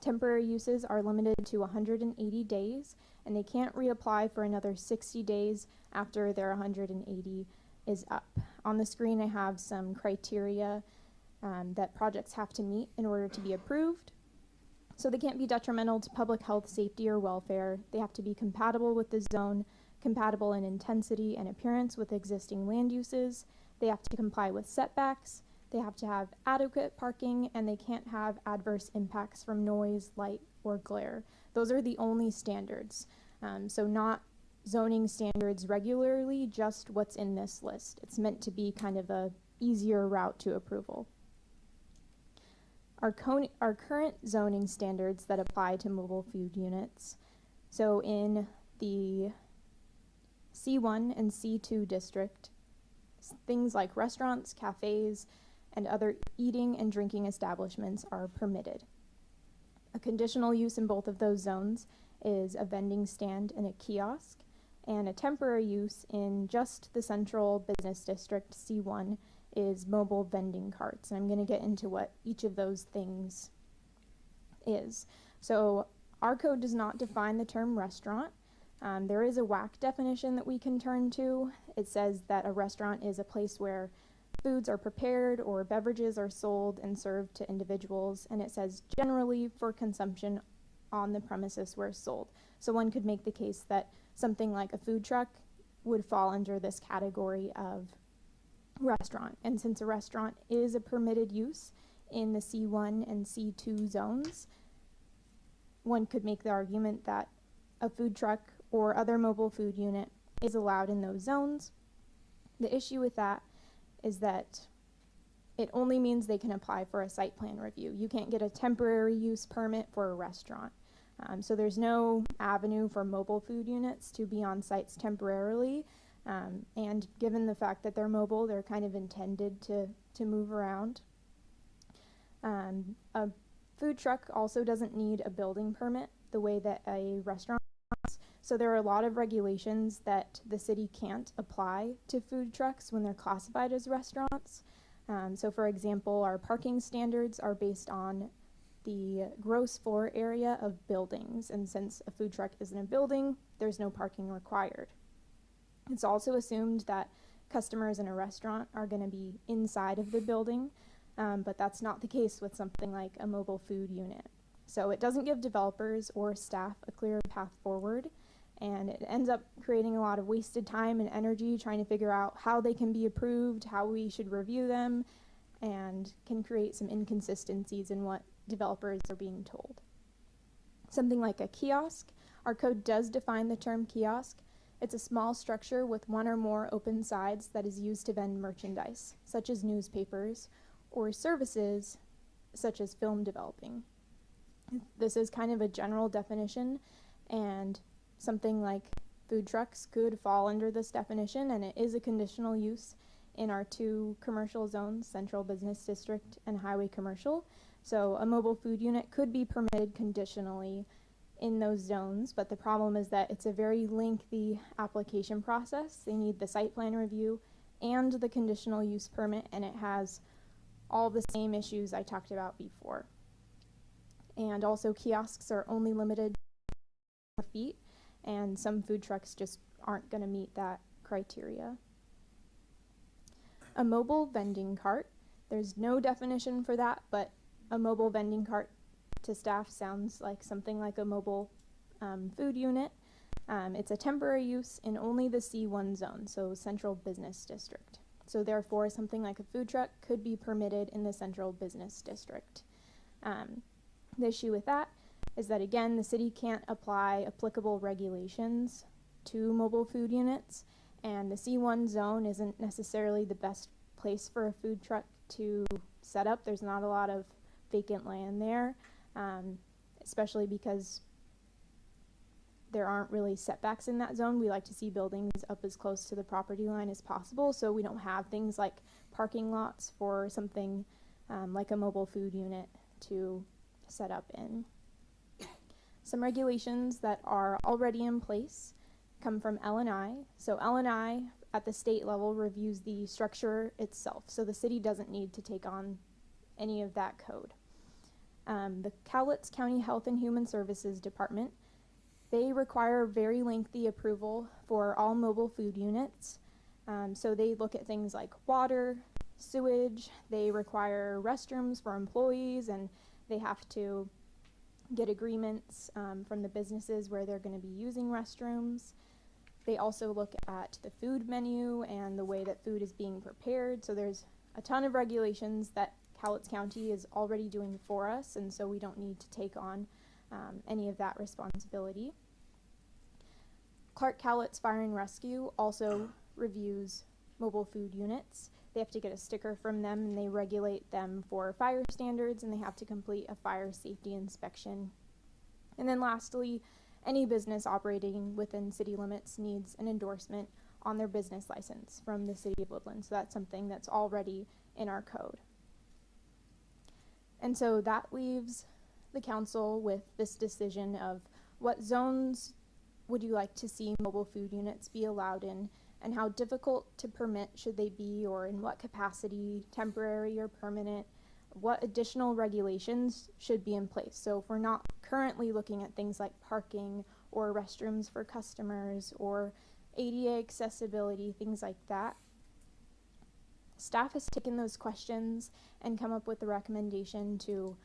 Temporary uses are limited to 180 days, and they can't reapply for another 60 days after their 180 is up. On the screen, I have some criteria that projects have to meet in order to be approved. So they can't be detrimental to public health, safety, or welfare. They have to be compatible with the zone, compatible in intensity and appearance with existing land uses. They have to comply with setbacks. They have to have adequate parking, and they can't have adverse impacts from noise, light, or glare. Those are the only standards. So not zoning standards regularly, just what's in this list. It's meant to be kind of a easier route to approval. Our current zoning standards that apply to mobile food units. So in the C1 and C2 district, things like restaurants, cafes, and other eating and drinking establishments are permitted. A conditional use in both of those zones is a vending stand and a kiosk, and a temporary use in just the central business district, C1, is mobile vending carts. And I'm going to get into what each of those things is. So our code does not define the term restaurant. There is a WAC definition that we can turn to. It says that a restaurant is a place where foods are prepared or beverages are sold and served to individuals, and it says generally for consumption on the premises where sold. So one could make the case that something like a food truck would fall under this category of restaurant. And since a restaurant is a permitted use in the C1 and C2 zones, one could make the argument that a food truck or other mobile food unit is allowed in those zones. The issue with that is that it only means they can apply for a site plan review. You can't get a temporary use permit for a restaurant. So there's no avenue for mobile food units to be on sites temporarily. And given the fact that they're mobile, they're kind of intended to move around. A food truck also doesn't need a building permit the way that a restaurant does. So there are a lot of regulations that the city can't apply to food trucks when they're classified as restaurants. So for example, our parking standards are based on the gross floor area of buildings. And since a food truck isn't a building, there's no parking required. It's also assumed that customers in a restaurant are going to be inside of the building, but that's not the case with something like a mobile food unit. So it doesn't give developers or staff a clear path forward, and it ends up creating a lot of wasted time and energy trying to figure out how they can be approved, how we should review them, and can create some inconsistencies in what developers are being told. Something like a kiosk, our code does define the term kiosk. It's a small structure with one or more open sides that is used to vend merchandise, such as newspapers, or services, such as film developing. This is kind of a general definition, and something like food trucks could fall under this definition, and it is a conditional use in our two commercial zones, Central Business District and Highway Commercial. So a mobile food unit could be permitted conditionally in those zones, but the problem is that it's a very lengthy application process. They need the site plan review and the conditional use permit, and it has all the same issues I talked about before. And also kiosks are only limited to feet, and some food trucks just aren't going to meet that criteria. A mobile vending cart, there's no definition for that, but a mobile vending cart to staff sounds like something like a mobile food unit. It's a temporary use in only the C1 zone, so Central Business District. So therefore, something like a food truck could be permitted in the central business district. The issue with that is that, again, the city can't apply applicable regulations to mobile food units, and the C1 zone isn't necessarily the best place for a food truck to set up. There's not a lot of vacant land there, especially because there aren't really setbacks in that zone. We like to see buildings up as close to the property line as possible, so we don't have things like parking lots for something like a mobile food unit to set up in. Some regulations that are already in place come from L&I. So L&I at the state level reviews the structure itself, so the city doesn't need to take on any of that code. The Cowlitz County Health and Human Services Department, they require very lengthy approval for all mobile food units. So they look at things like water, sewage, they require restrooms for employees, and they have to get agreements from the businesses where they're going to be using restrooms. They also look at the food menu and the way that food is being prepared. So there's a ton of regulations that Cowlitz County is already doing for us, and so we don't need to take on any of that responsibility. Clark Cowlitz Fire and Rescue also reviews mobile food units. They have to get a sticker from them, and they regulate them for fire standards, and they have to complete a fire safety inspection. And then lastly, any business operating within city limits needs an endorsement on their business license from the City of Woodland. So that's something that's already in our code. And so that leaves the council with this decision of what zones would you like to see mobile food units be allowed in, and how difficult to permit should they be, or in what capacity, temporary or permanent, what additional regulations should be in place. So if we're not currently looking at things like parking or restrooms for customers or ADA accessibility, things like that, staff has taken those questions and come up with a recommendation to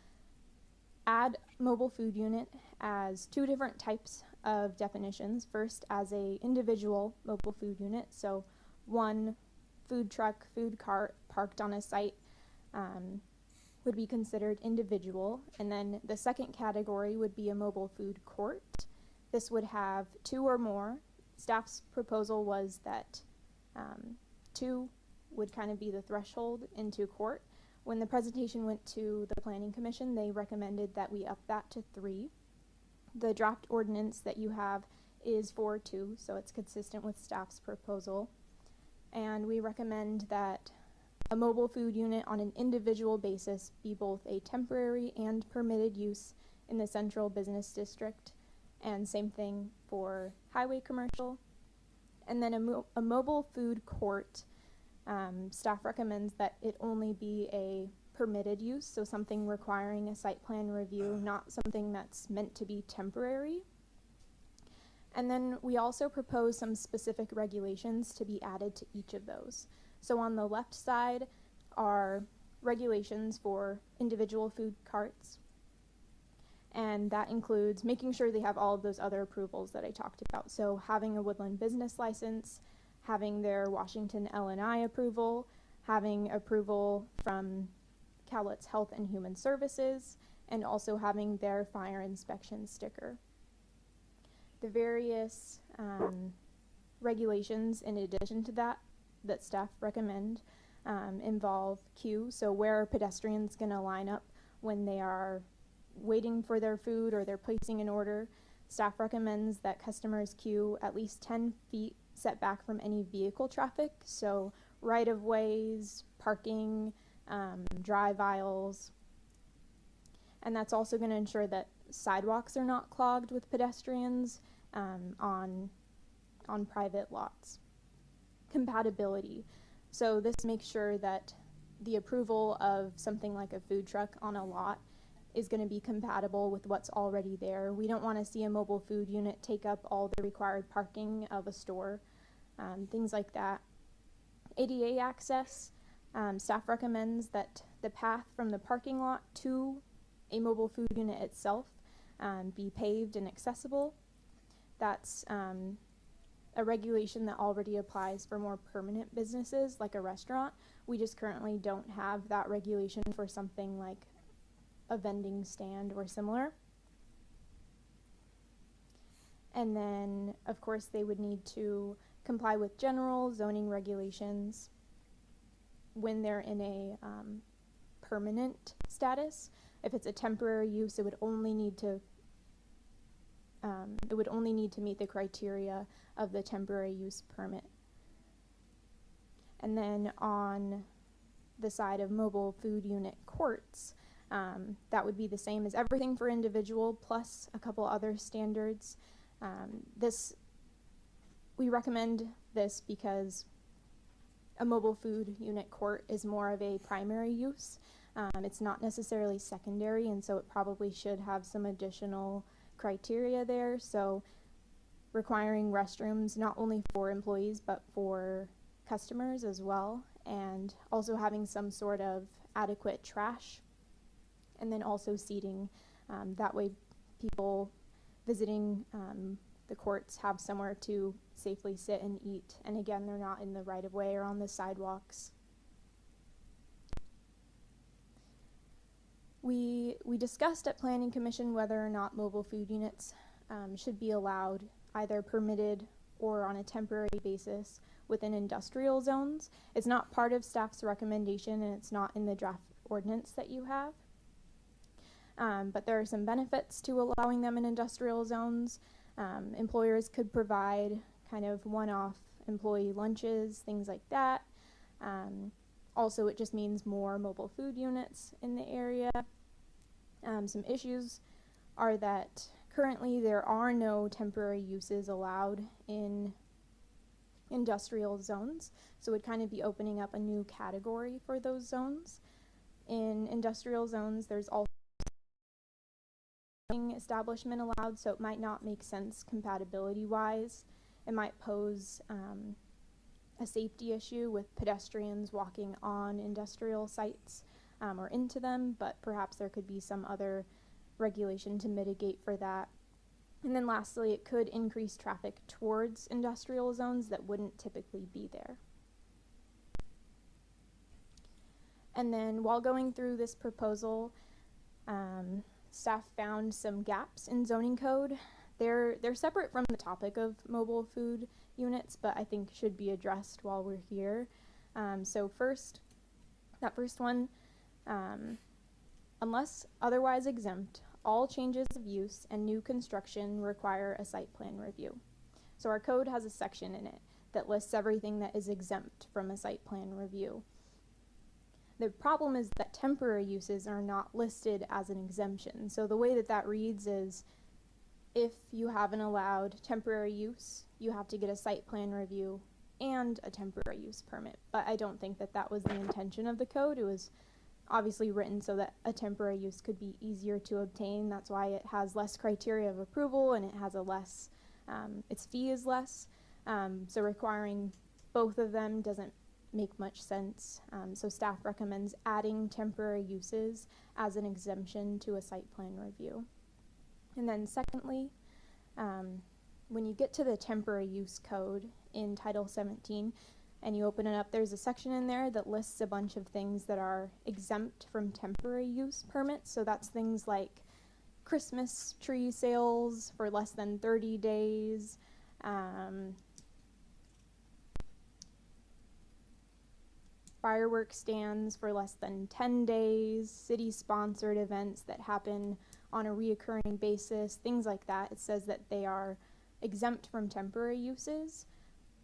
add mobile food unit as two different types of definitions. First, as a individual mobile food unit, so one food truck, food cart parked on a site would be considered individual, and then the second category would be a mobile food court. This would have two or more. Staff's proposal was that two would kind of be the threshold into court. When the presentation went to the Planning Commission, they recommended that we up that to 3. The draft ordinance that you have is for 2, so it's consistent with staff's proposal. And we recommend that a mobile food unit on an individual basis be both a temporary and permitted use in the central business district, and same thing for highway commercial. And then a mobile food court, staff recommends that it only be a permitted use, so something requiring a site plan review, not something that's meant to be temporary. And then we also propose some specific regulations to be added to each of those. So on the left side are regulations for individual food carts, and that includes making sure they have all of those other approvals that I talked about. So having a Woodland business license, having their Washington L&I approval, having approval from Cowlitz Health and Human Services, and also having their fire inspection sticker. The various regulations in addition to that staff recommend involve queue, so where are pedestrians going to line up when they are waiting for their food or they're placing an order. Staff recommends that customers queue at least 10 feet set back from any vehicle traffic, so right-of-ways, parking, drive aisles, and that's also going to ensure that sidewalks are not clogged with pedestrians on private lots. Compatibility. So this makes sure that the approval of something like a food truck on a lot is going to be compatible with what's already there. We don't want to see a mobile food unit take up all the required parking of a store, things like that. ADA access. Staff recommends that the path from the parking lot to a mobile food unit itself be paved and accessible. That's a regulation that already applies for more permanent businesses like a restaurant. We just currently don't have that regulation for something like a vending stand or similar. And then, of course, they would need to comply with general zoning regulations when they're in a permanent status. If it's a temporary use, it would only need to meet the criteria of the temporary use permit. And then on the side of mobile food unit courts, that would be the same as everything for individual plus a couple other standards. We recommend this because a mobile food unit court is more of a primary use. It's not necessarily secondary, and so it probably should have some additional criteria there. So requiring restrooms not only for employees but for customers as well, and also having some sort of adequate trash, and then also seating. That way people visiting the courts have somewhere to safely sit and eat, and again, they're not in the right of way or on the sidewalks. We discussed at Planning Commission whether or not mobile food units should be allowed, either permitted or on a temporary basis, within industrial zones. It's not part of staff's recommendation, and it's not in the draft ordinance that you have. But there are some benefits to allowing them in industrial zones. Employers could provide kind of one-off employee lunches, things like that. Also, it just means more mobile food units in the area. Some issues are that currently there are no temporary uses allowed in industrial zones, so it would kind of be opening up a new category for those zones. In industrial zones, there's also establishment allowed, so it might not make sense compatibility-wise. It might pose a safety issue with pedestrians walking on industrial sites or into them, but perhaps there could be some other regulation to mitigate for that. And then lastly, it could increase traffic towards industrial zones that wouldn't typically be there. And then while going through this proposal, staff found some gaps in zoning code. They're separate from the topic of mobile food units, but I think should be addressed while we're here. So that first one, unless otherwise exempt, all changes of use and new construction require a site plan review. So our code has a section in it that lists everything that is exempt from a site plan review. The problem is that temporary uses are not listed as an exemption. So the way that that reads is, if you have an allowed temporary use, you have to get a site plan review and a temporary use permit. But I don't think that that was the intention of the code. It was obviously written so that a temporary use could be easier to obtain. That's why it has less criteria of approval, and it has a less, its fee is less. So requiring both of them doesn't make much sense. So staff recommends adding temporary uses as an exemption to a site plan review. And then secondly, when you get to the temporary use code in Title 17 and you open it up, there's a section in there that lists a bunch of things that are exempt from temporary use permits. So that's things like Christmas tree sales for less than 30 days, fireworks stands for less than 10 days, city-sponsored events that happen on a reoccurring basis, things like that. It says that they are exempt from temporary uses,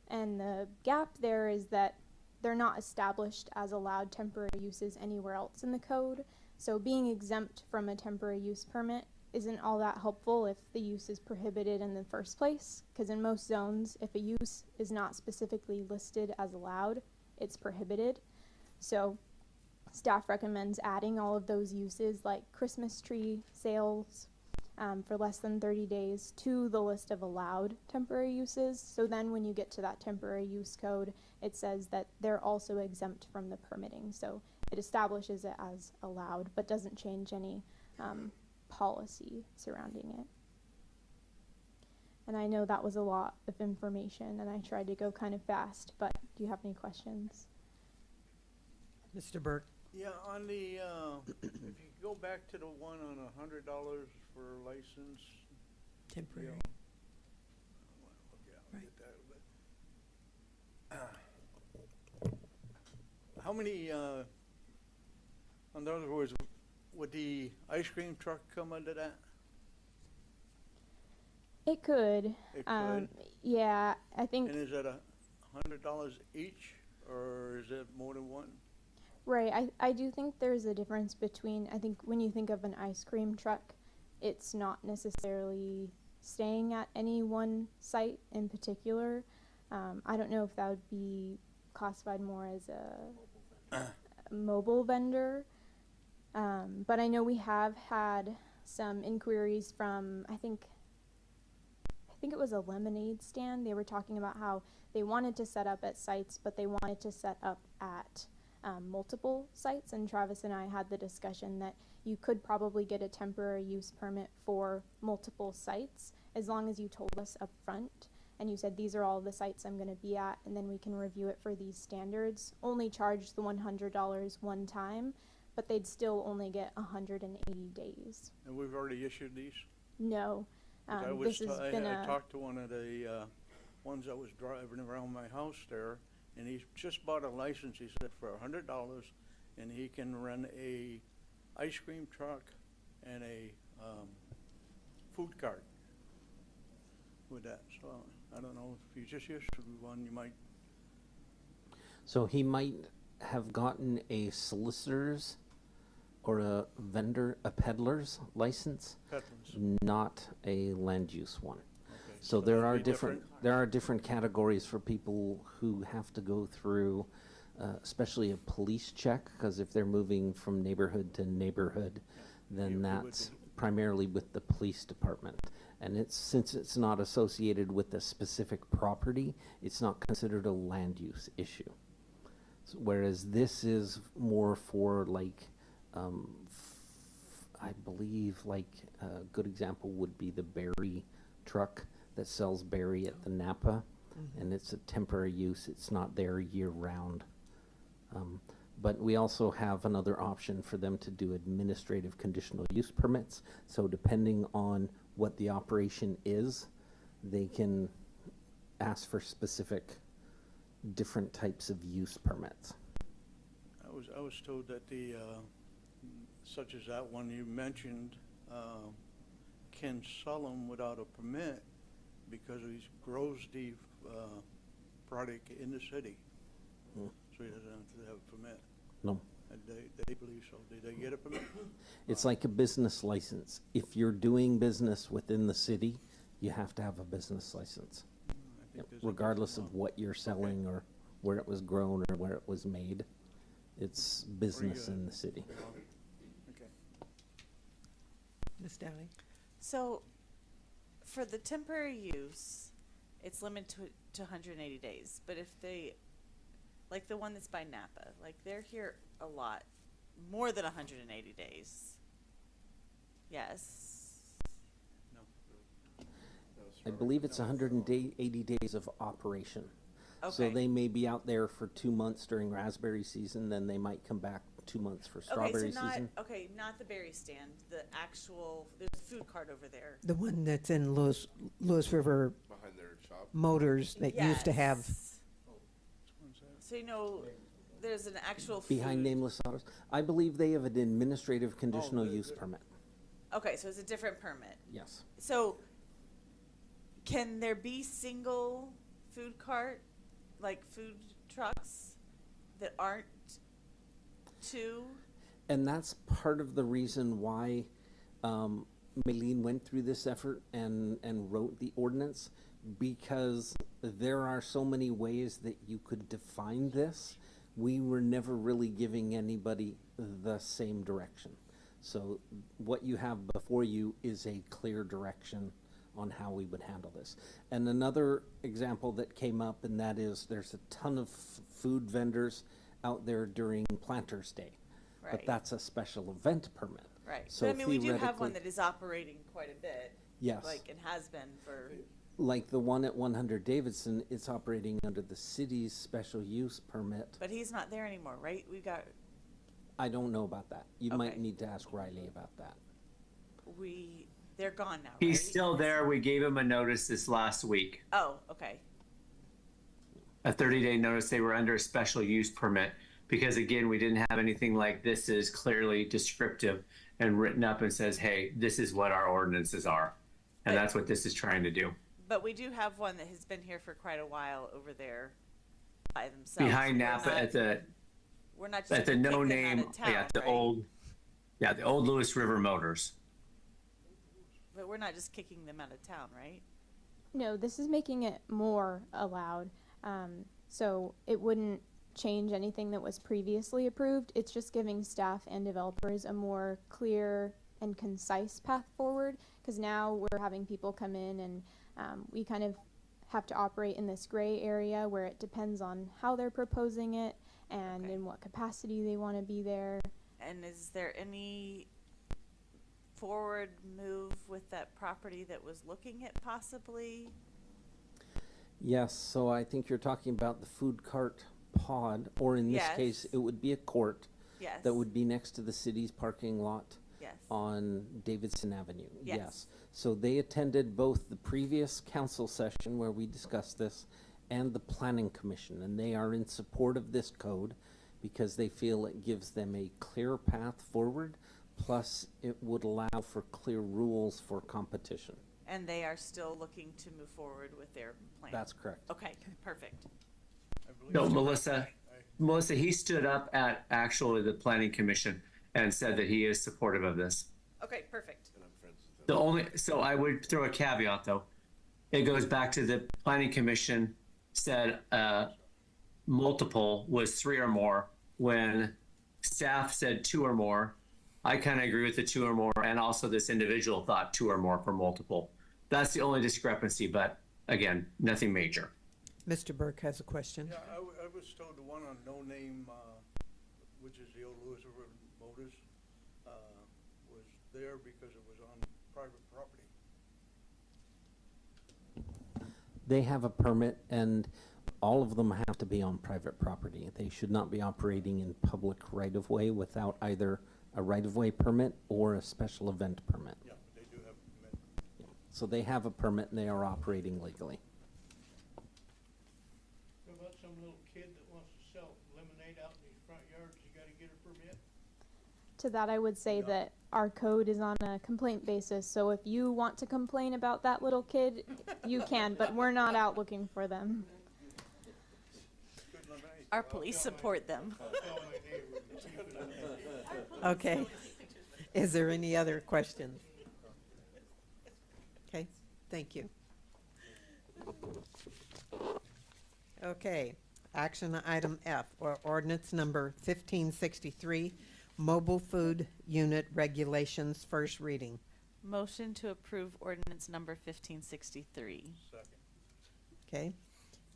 and the gap there is that they're not established as allowed temporary uses anywhere else in the code. So being exempt from a temporary use permit isn't all that helpful if the use is prohibited in the first place, because in most zones, if a use is not specifically listed as allowed, it's prohibited. So staff recommends adding all of those uses like Christmas tree sales for less than 30 days to the list of allowed temporary uses. So then when you get to that temporary use code, it says that they're also exempt from the permitting. So it establishes it as allowed, but doesn't change any policy surrounding it. And I know that was a lot of information, and I tried to go kind of fast, but do you have any questions? Mr. Burke? Yeah, on the, if you go back to the one on $100 for license. Temporary. Right. How many, in other words, would the ice cream truck come under that? It could. It could? Yeah, I think. And is that $100 each, or is it more than one? Right. I do think there's a difference between, I think when you think of an ice cream truck, it's not necessarily staying at any one site in particular. I don't know if that would be classified more as a mobile vendor. But I know we have had some inquiries from, I think it was a lemonade stand. They were talking about how they wanted to set up at sites, but they wanted to set up at multiple sites. And Travis and I had the discussion that you could probably get a temporary use permit for multiple sites as long as you told us up front and you said these are all the sites I'm going to be at, and then we can review it for these standards. Only charge the $100 one time, but they'd still only get 180 days. And we've already issued these? No. I talked to one of the ones that was driving around my house there, and he just bought a license, he said, for $100, and he can run a ice cream truck and a food cart with that. So I don't know if you just issued one, you might. So he might have gotten a solicitor's or a vendor, a peddler's license, not a land use one. Okay, So so there that'd are be different categories for people who have to go through, especially a police check, because if they're moving from neighborhood to neighborhood, then that's primarily with the police department. And since it's not associated with a specific property, it's not considered a land use issue. Whereas this is more for like, I believe like a good example would be the berry truck that sells berry at the Napa, and it's a temporary use. It's not there year round. But we also have another option for them to do administrative conditional use permits. So depending on what the operation is, they can ask for specific different types of use permits. I was told that the, such as that one you mentioned, can sell them without a permit because he grows the product in the city. So he doesn't have to have a permit. No. And they believe so. Did they get a permit? It's like a business license. If you're doing business within the city, you have to have a business license. Regardless of what you're selling or where it was grown or where it was made. It's business in the city. Okay. Ms. Dowling? So, for the temporary use, it's limited to 180 days. But if they, like the one that's by Napa, like they're here a lot, more than 180 days. Yes. I believe it's 180 days of operation. So Okay. they may be out there for 2 months during raspberry season, then they might come back 2 months for strawberry season. Not the berry stand, the actual, there's a food cart over there. The one that's in Lewis River Behind their shop. Motors that used to have. Yes. So there's an actual Behind food. Nameless Autos. I believe they have an administrative conditional use permit. Okay, so it's a different permit. Yes. So, can there be single food cart, like food trucks, that aren't two? And that's part of the reason why Maylene went through this effort and wrote the ordinance, because there are so many ways that you could define this. We were never really giving anybody the same direction. So what you have before you is a clear direction on how we would handle this. And another example that came up, and that is there's a ton of food vendors out there during Planters Day. But Right. that's a special event permit. Right. So But I mean, we do have one theoretically- that is operating quite a bit. Yes. Like, it has been for Like the one at 100 Davidson, it's operating under the city's special use permit. But he's not there anymore, right? We got, I don't know about that. You might Okay. need to ask Riley about that. they're gone now, He's right? still there. We gave him a notice this last week. Oh, okay. A 30-day notice. They were under a special use permit because, again, we didn't have anything like this is clearly descriptive and written up and says, hey, this is what our ordinances are. And that's what this is trying to do. But we do have one that has been here for quite a while over there by themselves. Behind Napa at the We're not just at the gonna no kick them name, out of town, yeah, the right? the old Lewis River Motors. But we're not just kicking them out of town, right? No, this is making it more allowed. So it wouldn't change anything that was previously approved. It's just giving staff and developers a more clear and concise path forward, because now we're having people come in and we kind of have to operate in this gray area where it depends on how they're proposing it and in what capacity they want to be there. And is there any forward move with that property that was looking at possibly? Yes, so I think you're talking about the food cart pod, or in this Yes. case, it would be a court Yes. that would be next to the city's parking lot Yes. on Davidson Avenue. Yes. So they attended both the previous council session where we discussed this and the planning commission, and they are in support of this code because they feel it gives them a clear path forward, plus it would allow for clear rules for competition. And they are still looking to move forward with their plan? That's correct. Okay, perfect. No, Melissa, he stood up at actually the planning commission and said that he is supportive of this. Okay, perfect. So I would throw a caveat though. It goes back to the planning commission said multiple was 3 or more, when staff said 2 or more. I kind of agree with the 2 or more, and also this individual thought 2 or more for multiple. That's the only discrepancy, but again, nothing major. Mr. Burke has a question. Yeah, I was told the one on No Name, which is the old Lewis River Motors, was there because it was on private property. They have a permit, and all of them have to be on private property. They should not be operating in public right-of-way without either a right-of-way permit or a special event permit. Yeah, but they do have a permit. So they have a permit and they are operating legally. What about some little kid that wants to sell lemonade out in his front yard? Has he gotta get a permit? To that, I would say that our code is on a complaint basis, so if you want to complain about that little kid, you can, but we're not out looking for them. Our police support them. Okay. Is there any other questions? Okay, thank you. Okay, action item F, or ordinance number 1563, mobile food unit regulations, first reading. Motion to approve ordinance number 1563. Second. Okay,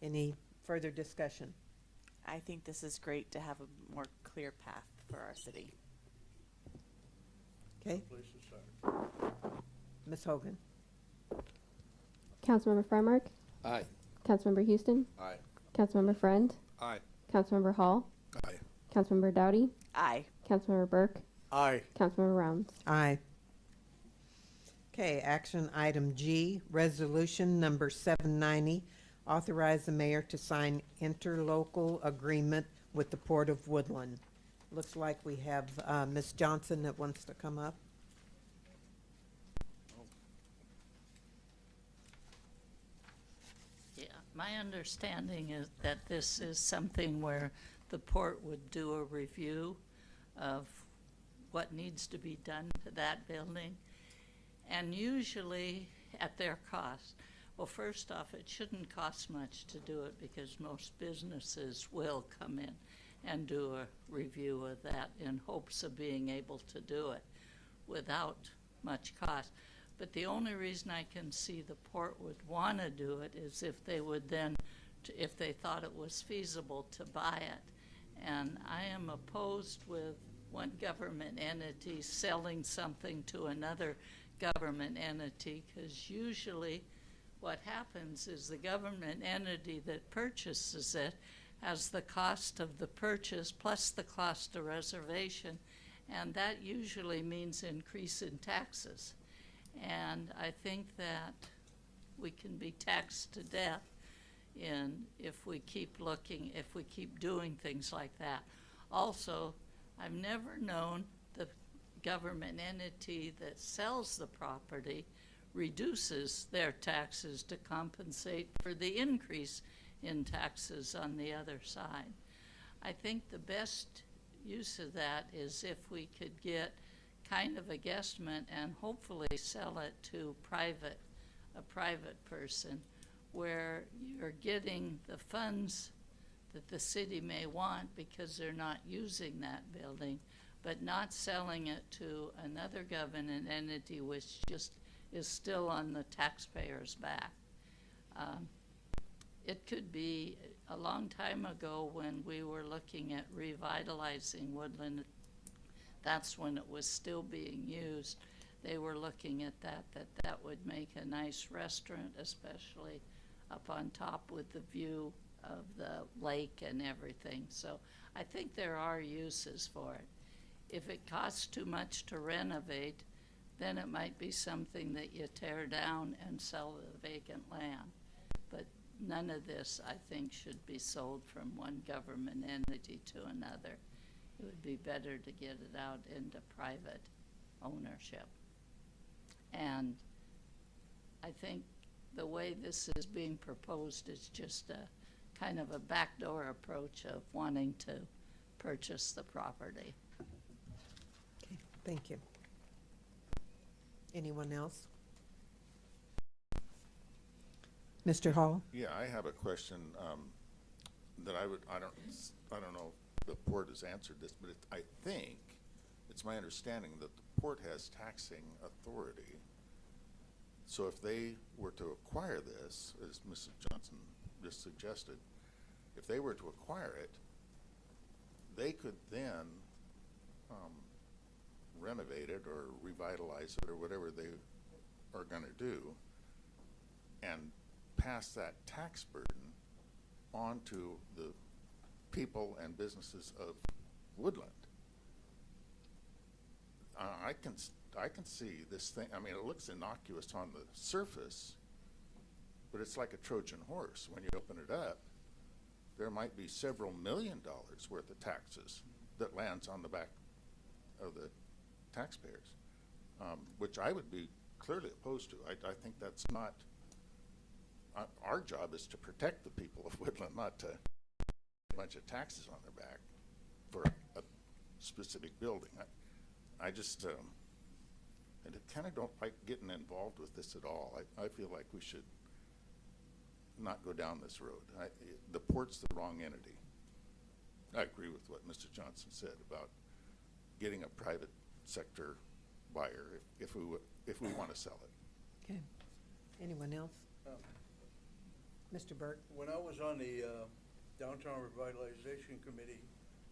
any further discussion? I think this is great to have a more clear path for our city. Okay, Place to start. Ms. Hogan? Councilmember Freimark, Aye. Councilmember Houston, Aye. Councilmember Friend, Aye. Councilmember Hall, Aye. Councilmember Dowdy, Aye. Councilmember Burke, Aye. Councilmember Rounds. Aye. Okay, action item G, resolution number 790, authorize the mayor to sign interlocal agreement with the Port of Woodland. Looks like we have Ms. Johnson that wants to come up. Yeah, my understanding is that this is something where the port would do a review of what needs to be done to that building, and usually at their cost. Well, first off, it shouldn't cost much to do it because most businesses will come in and do a review of that in hopes of being able to do it without much cost. But the only reason I can see the port would want to do it is if they would then, if they thought it was feasible to buy it. And I am opposed with one government entity selling something to another government entity, because usually what happens is the government entity that purchases it has the cost of the purchase plus the cost of reservation, and that usually means increase in taxes. And I think that we can be taxed to death if we keep doing things like that. Also, I've never known the government entity that sells the property reduces their taxes to compensate for the increase in taxes on the other side. I think the best use of that is if we could get kind of a guesstimate and hopefully sell it to a private person, where you're getting the funds that the city may want because they're not using that building, but not selling it to another government entity which just is still on the taxpayer's back. It could be a long time ago when we were looking at revitalizing Woodland. That's when it was still being used. They were looking at that would make a nice restaurant, especially up on top with the view of the lake and everything. So I think there are uses for it. If it costs too much to renovate, then it might be something that you tear down and sell the vacant land. But none of this, I think, should be sold from one government entity to another. It would be better to get it out into private ownership. And I think the way this is being proposed is just a kind of a backdoor approach of wanting to purchase the property. Okay, thank you. Anyone else? Mr. Hall? Yeah, I have a question that I don't know if the port has answered this, but I think it's my understanding that the port has taxing authority. So if they were to acquire this, as Mrs. Johnson just suggested, if they were to acquire it, they could then renovate it or revitalize it or whatever they are going to do and pass that tax burden on to the people and businesses of Woodland. I can see this thing. I mean, it looks innocuous on the surface, but it's like a Trojan horse. When you open it up, there might be several $1 million worth of taxes that lands on the back of the taxpayers, which I would be clearly opposed to. I think that's not, our job is to protect the people of Woodland, not to put a bunch of taxes on their back for a specific building. I just, and I kind of don't like getting involved with this at all. I feel like we should not go down this road. The port's the wrong entity. I agree with what Mr. Johnson said about getting a private sector buyer if we want to sell it. Okay. Anyone else? Mr. Burke? When I was on the Downtown Revitalization Committee,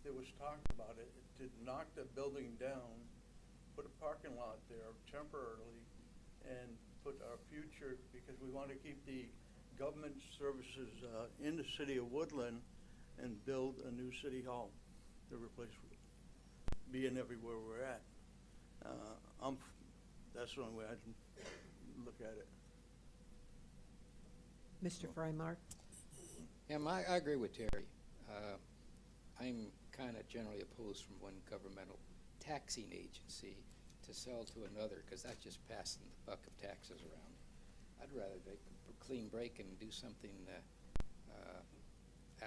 there was talk about it, to knock the building down, put a parking lot there temporarily, and put our future, because we want to keep the government services in the city of Woodland and build a new city hall to replace being everywhere we're at. That's the only way I can look at it. Mr. Freimark? Yeah, I agree with Terry. I'm kind of generally opposed from one governmental taxing agency to sell to another, because that's just passing the buck of taxes around. I'd rather take a clean break and do something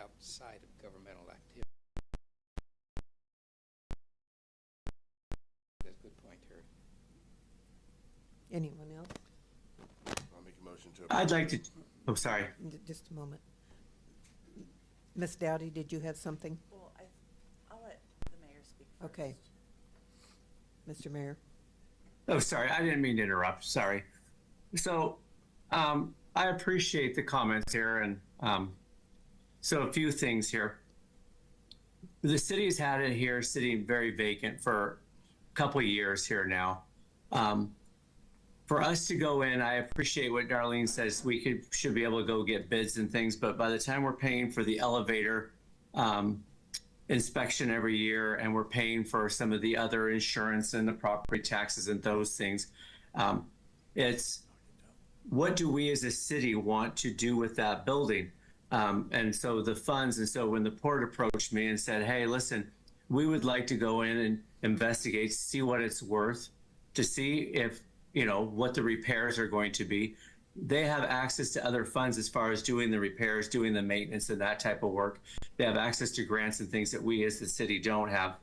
outside of governmental activity. That's a good point, Terry. Anyone else? I'll make a motion to. I'd like to, oh, sorry. Just a moment. Ms. Dowdy, did you have something? Well, I'll let the mayor speak first. Okay. Mr. Mayor? Oh, sorry, I didn't mean to interrupt, sorry. So, I appreciate the comments here, and so a few things here. The city has had it here sitting very vacant for a couple of years here now. for us to go in, I appreciate what Darlene says. We should be able to go get bids and things, but by the time we're paying for the elevator inspection every year, and we're paying for some of the other insurance and the property taxes and those things, it's what do we as a city want to do with that building? And so the funds, and so when the port approached me and said, hey, listen, we would like to go in and investigate, see what it's worth, to see if, you know, what the repairs are going to be. They have access to other funds as far as doing the repairs, doing the maintenance and that type of work. They have access to grants and things that we as the city don't have.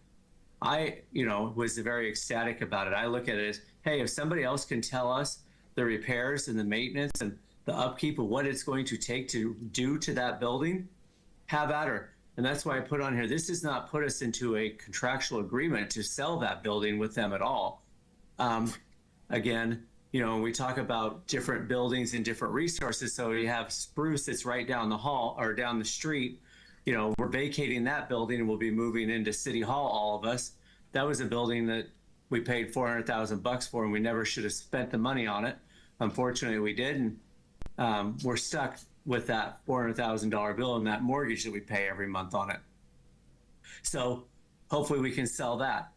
I, you know, was very ecstatic about it. I look at it as, hey, if somebody else can tell us the repairs and the maintenance and the upkeep of what it's going to take to do to that building, have at her. And that's why I put on here, this does not put us into a contractual agreement to sell that building with them at all. Again, you know, we talk about different buildings and different resources. So you have Spruce that's right down the hall or down the street. You know, we're vacating that building and we'll be moving into City Hall, all of us. That was a building that we paid $400,000 for, and we never should have spent the money on it. Unfortunately, we did, and we're stuck with that $400,000 bill and that mortgage that we pay every month on it. So hopefully we can sell that.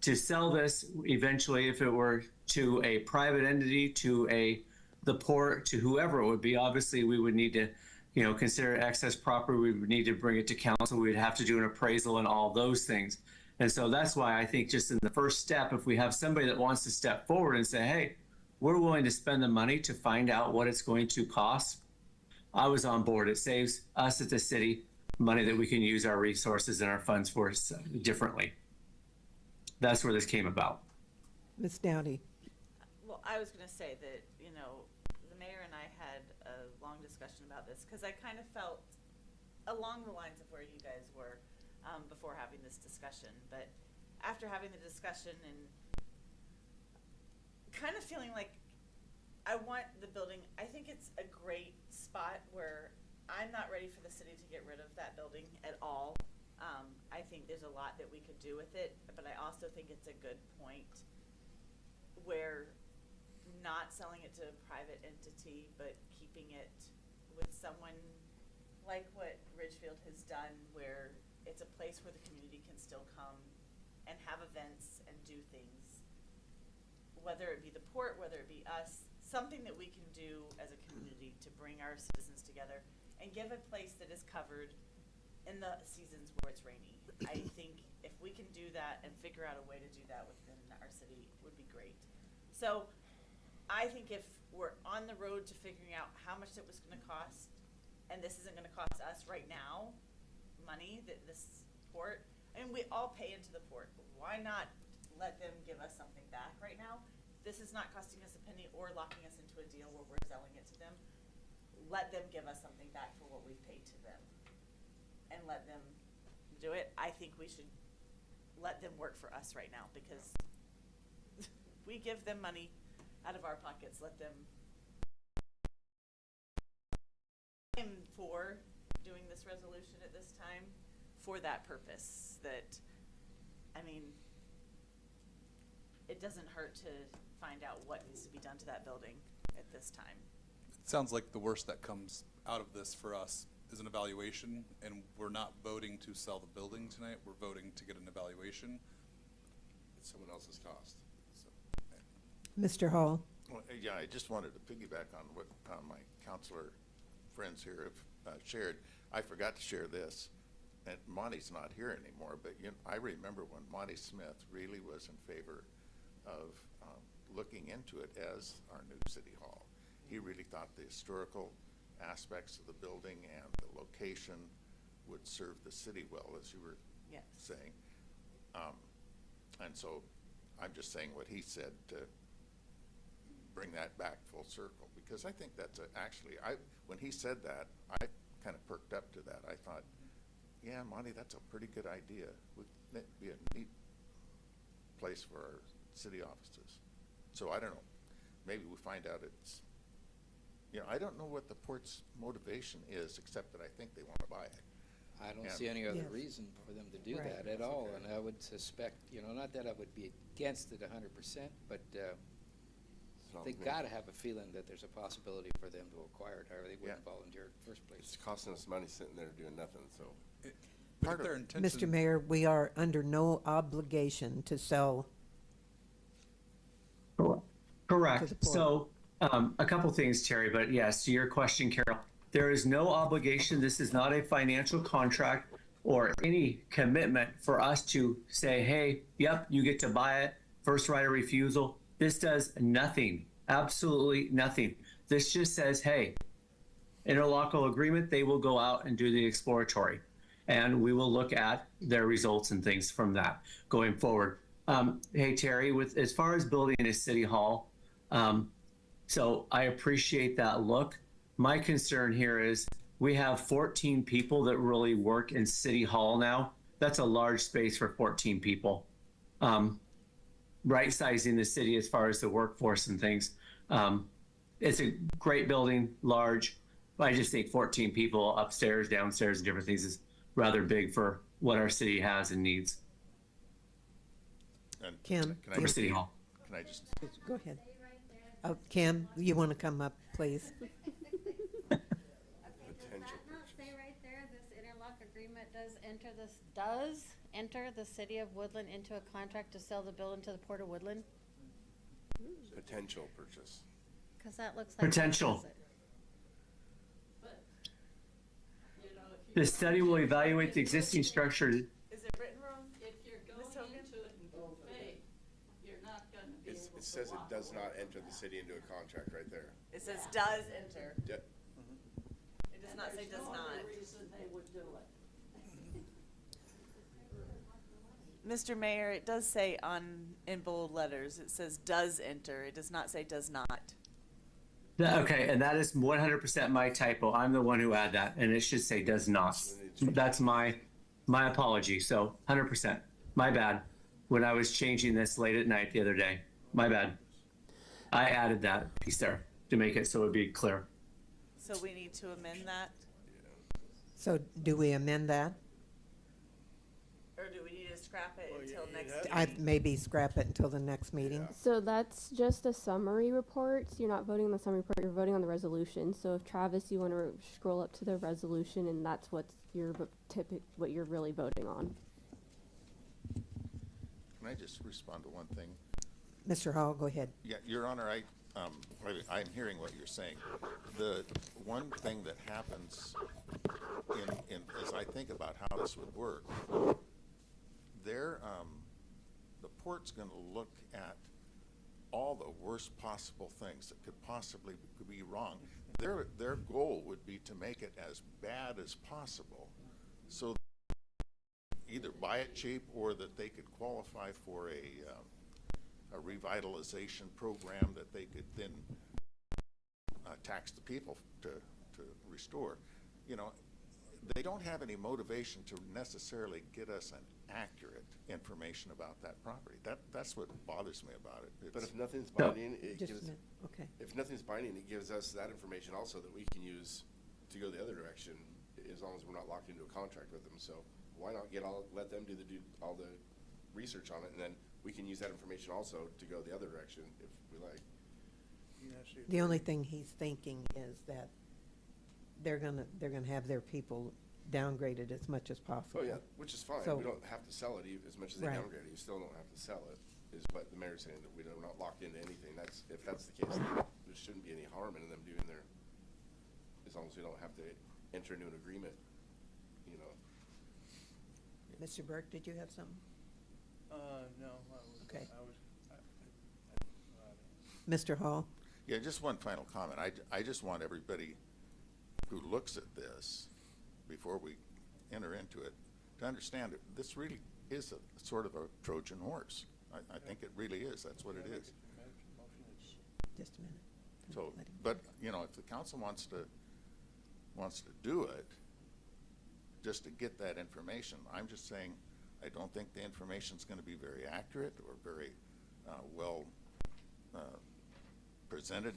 To sell this eventually, if it were to a private entity, to the port, to whoever it would be, obviously we would need to, you know, consider excess property. We would need to bring it to council. We'd have to do an appraisal and all those things. And so that's why I think just in the first step, if we have somebody that wants to step forward and say, hey, we're willing to spend the money to find out what it's going to cost, I was on board. It saves us as a city money that we can use our resources and our funds for differently. That's where this came about. Ms. Downey. Well, I was going to say that, you know, the mayor and I had a long discussion about this because I kind of felt along the lines of where you guys were before having this discussion. But after having the discussion and kind of feeling like I want the building, I think it's a great spot where I'm not ready for the city to get rid of that building at all. I think there's a lot that we could do with it, but I also think it's a good point where not selling it to a private entity, but keeping it with someone like what Ridgefield has done, where it's a place where the community can still come and have events and do things, whether it be the port, whether it be us, something that we can do as a community to bring our citizens together and give a place that is covered in the seasons where it's rainy. I think if we can do that and figure out a way to do that within our city would be great. So I think if we're on the road to figuring out how much it was going to cost, and this isn't going to cost us right now money, that this port, I mean, we all pay into the port. Why not let them give us something back right now? This is not costing us a penny or locking us into a deal where we're selling it to them. Let them give us something back for what we've paid to them and let them do it. I think we should let them work for us right now because we give them money out of our pockets. Let them. I'm for doing this resolution at this time for that purpose. That, I mean, it doesn't hurt to find out what needs to be done to that building at this time. It sounds like the worst that comes out of this for us is an evaluation, and we're not voting to sell the building tonight. We're voting to get an evaluation. It's someone else's cost. So, Mr. Hall. well, yeah, I just wanted to piggyback on what my counselor friends here have shared. I forgot to share this, and Monty's not here anymore, but I remember when Monty Smith really was in favor of looking into it as our new city hall. He really thought the historical aspects of the building and the location would serve the city well, as you were saying. And so I'm just saying what he said to bring that back full circle, because I think that's when he said that, I kind of perked up to that. I thought, yeah, Monty, that's a pretty good idea. Would be a neat place for our city offices. So I don't know, maybe we find out it's, I don't know what the port's motivation is, except that I think they want to buy it. I don't see any other reason for them to do Right. that at all, and I would suspect, not that I would be against it 100%, but So, They I mean, gotta have a feeling that there's a possibility for them to acquire it, or they wouldn't volunteer in the first place. It's costing us money sitting there doing nothing, so. Part of their intention. Mr. Mayor, we are under no obligation to sell. Correct. To the port. So, a couple things, Terry, but yes, to your question, Carol, there is no obligation. This is not a financial contract or any commitment for us to say, hey, yep, you get to buy it, first right of refusal. This does nothing, absolutely nothing. This just says, hey, interlocal agreement, they will go out and do the exploratory. And we will look at their results and things from that going forward. Hey, Terry, with as far as building a city hall, so I appreciate that look. My concern here is we have 14 people that really work in City Hall now. That's a large space for 14 people. Right sizing the city as far as the workforce and things. It's a great building, large. I just think 14 people upstairs, downstairs, and different things is rather big for what our city has and needs. And Kim, can I For City Hall. Can I just, Go ahead. Kim, you want to come up, please? Potential Not say right there, this interlock agreement does enter the city of Woodland into a contract to sell the building to the Port of Woodland? potential purchase. Cause that looks like. it Potential. says it. The study will evaluate the existing structure. Is it written wrong? If you're going into it in good faith, you're not gonna be able to It says it walk does not enter the city into a contract right there. It says does enter. Yeah. It does not say does not. no reason they would do it. Mr. Mayor, it does say in bold letters, it says does enter. It does not say does not. Okay, and that is 100% my typo. I'm the one who added that, and it should say does not. That's my apology. So 100%, my bad. When I was changing this late at night the other day, my bad. I added that piece there to make it so it'd be clear. So we need to amend that? So do we amend that? Or do we need to scrap it until next I meeting? maybe scrap it until the next meeting. So that's just a summary report. So you're not voting on the summary report, you're voting on the resolution. So if Travis, you want to scroll up to the resolution, and that's what you're really voting on. can I just respond to one thing? Mr. Hall, go ahead. Yeah, Your Honor, I'm hearing what you're saying. The one thing that happens as I think about how this would work, the port's gonna look at all the worst possible things that could possibly be wrong. Their goal would be to make it as bad as possible, so either buy it cheap or that they could qualify for a revitalization program that they could then tax the people to restore. You know, they don't have any motivation to necessarily get us an accurate information about that property. That's what bothers me about it. But if nothing's binding, it Just a gives, minute, okay. if nothing's binding, it gives us that information also that we can use to go the other direction, as long as we're not locked into a contract with them. So why not let them do all the research on it, and then we can use that information also to go the other direction if we like. The only thing he's thinking is that they're gonna have their people downgraded as much as possible. Oh, yeah, which is fine. So- We don't have to sell it as much as they Right. downgrade it. You still don't have to sell it, is what the mayor's saying, that we're not locked into anything. If that's the case, then there shouldn't be any harm in them doing their, as long as we don't have to enter into an agreement, you know. Mr. Burke, did you have something? No, Okay. I was. Mr. Hall? Yeah, just one final comment. I just want everybody who looks at this before we enter into it to understand that this really is a sort of a Trojan horse. I think it really is. That's what it is. Just a minute. So, but, you know, if the council wants to do it, just to get that information, I'm just saying, I don't think the information's gonna be very accurate or very, well, presented,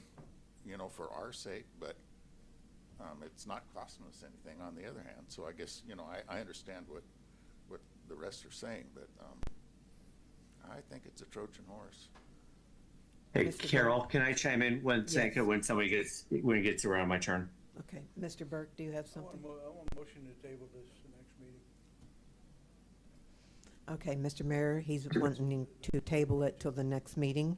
you know, for our sake, but, it's not costing us anything on the other hand. So I guess, you know, I understand what the rest are saying, but, I think it's a Trojan horse. Hey, Mr. Carol, Burke? can I chime in when Yes. when it gets around my turn? Okay, Mr. Burke, do you have something? I want a motion to table this the next meeting. Okay, Mr. Mayor, he's wanting to table it till the next meeting.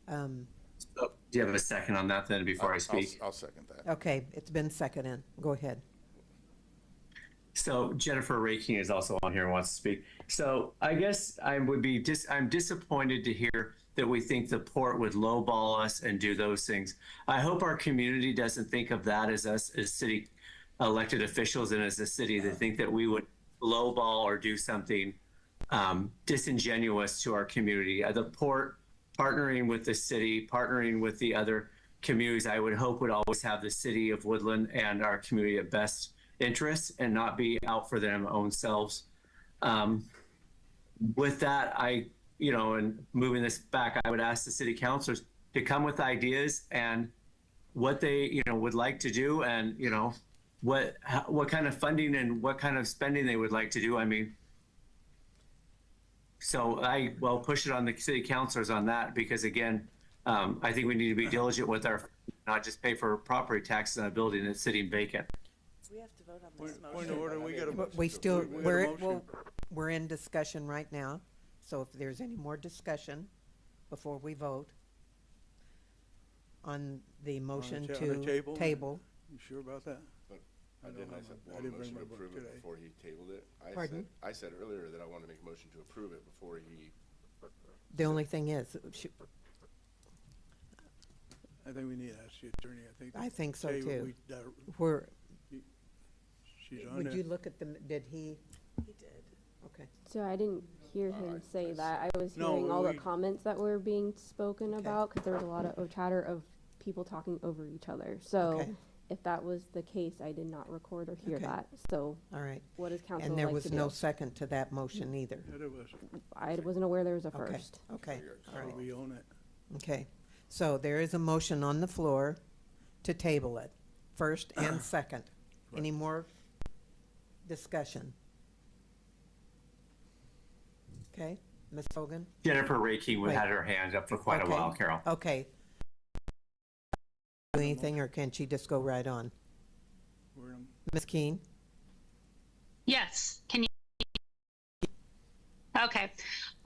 Do you have a second on that then before I speak? I'll second that. Okay, it's been seconded. Go ahead. So Jennifer Raking is also on here and wants to speak. So I guess I'm disappointed to hear that we think the port would lowball us and do those things. I hope our community doesn't think of that as us as city elected officials and as a city. They think that we would lowball or do something disingenuous to our community. The port partnering with the city, partnering with the other communities, I would hope would always have the city of Woodland and our community at best interests and not be out for their own selves. With that, and moving this back, I would ask the city councilors to come with ideas and what they, would like to do, and what kind of funding and what kind of spending they would like to do. I mean, so push it on the city councilors on that, because again, I think we need to be diligent with our, not just pay for property taxes on a building that's sitting vacant. We have to vote on this Point of order, we got a. But we still, we got a we're, motion. we're in discussion right now, so if there's any more discussion before we vote on the motion On the to table? table. You sure about that? But I don't didn't, I have said, my- I want a didn't bring motion to my book approve it today. before he tabled it. Pardon? I said earlier that I want to make a motion to approve it before he. The only thing is, I think we need to ask the attorney, I think so table, too. we- We're, She's on would it. you look at the, did he? He did. Okay. So I didn't hear him say that. I was No, hearing all the we- comments that were being spoken Okay. about, because there was a lot of chatter of people talking over each other. So Okay. if that was the case, I did not record or hear Okay. that. So All right. what does council And there like was to do? no second to that motion either. Yeah, there was. I wasn't aware there was a Okay, first. okay, all So right. we own it. Okay, so there is a motion on the floor to table it, first and second. Any more discussion? Okay, Ms. Hogan? Jennifer Raking Wait. had her hand up for quite a Okay, while, Carol. Okay. Do anything, or can she just go right on? We're in Ms. Keen? Yes, can you? Okay.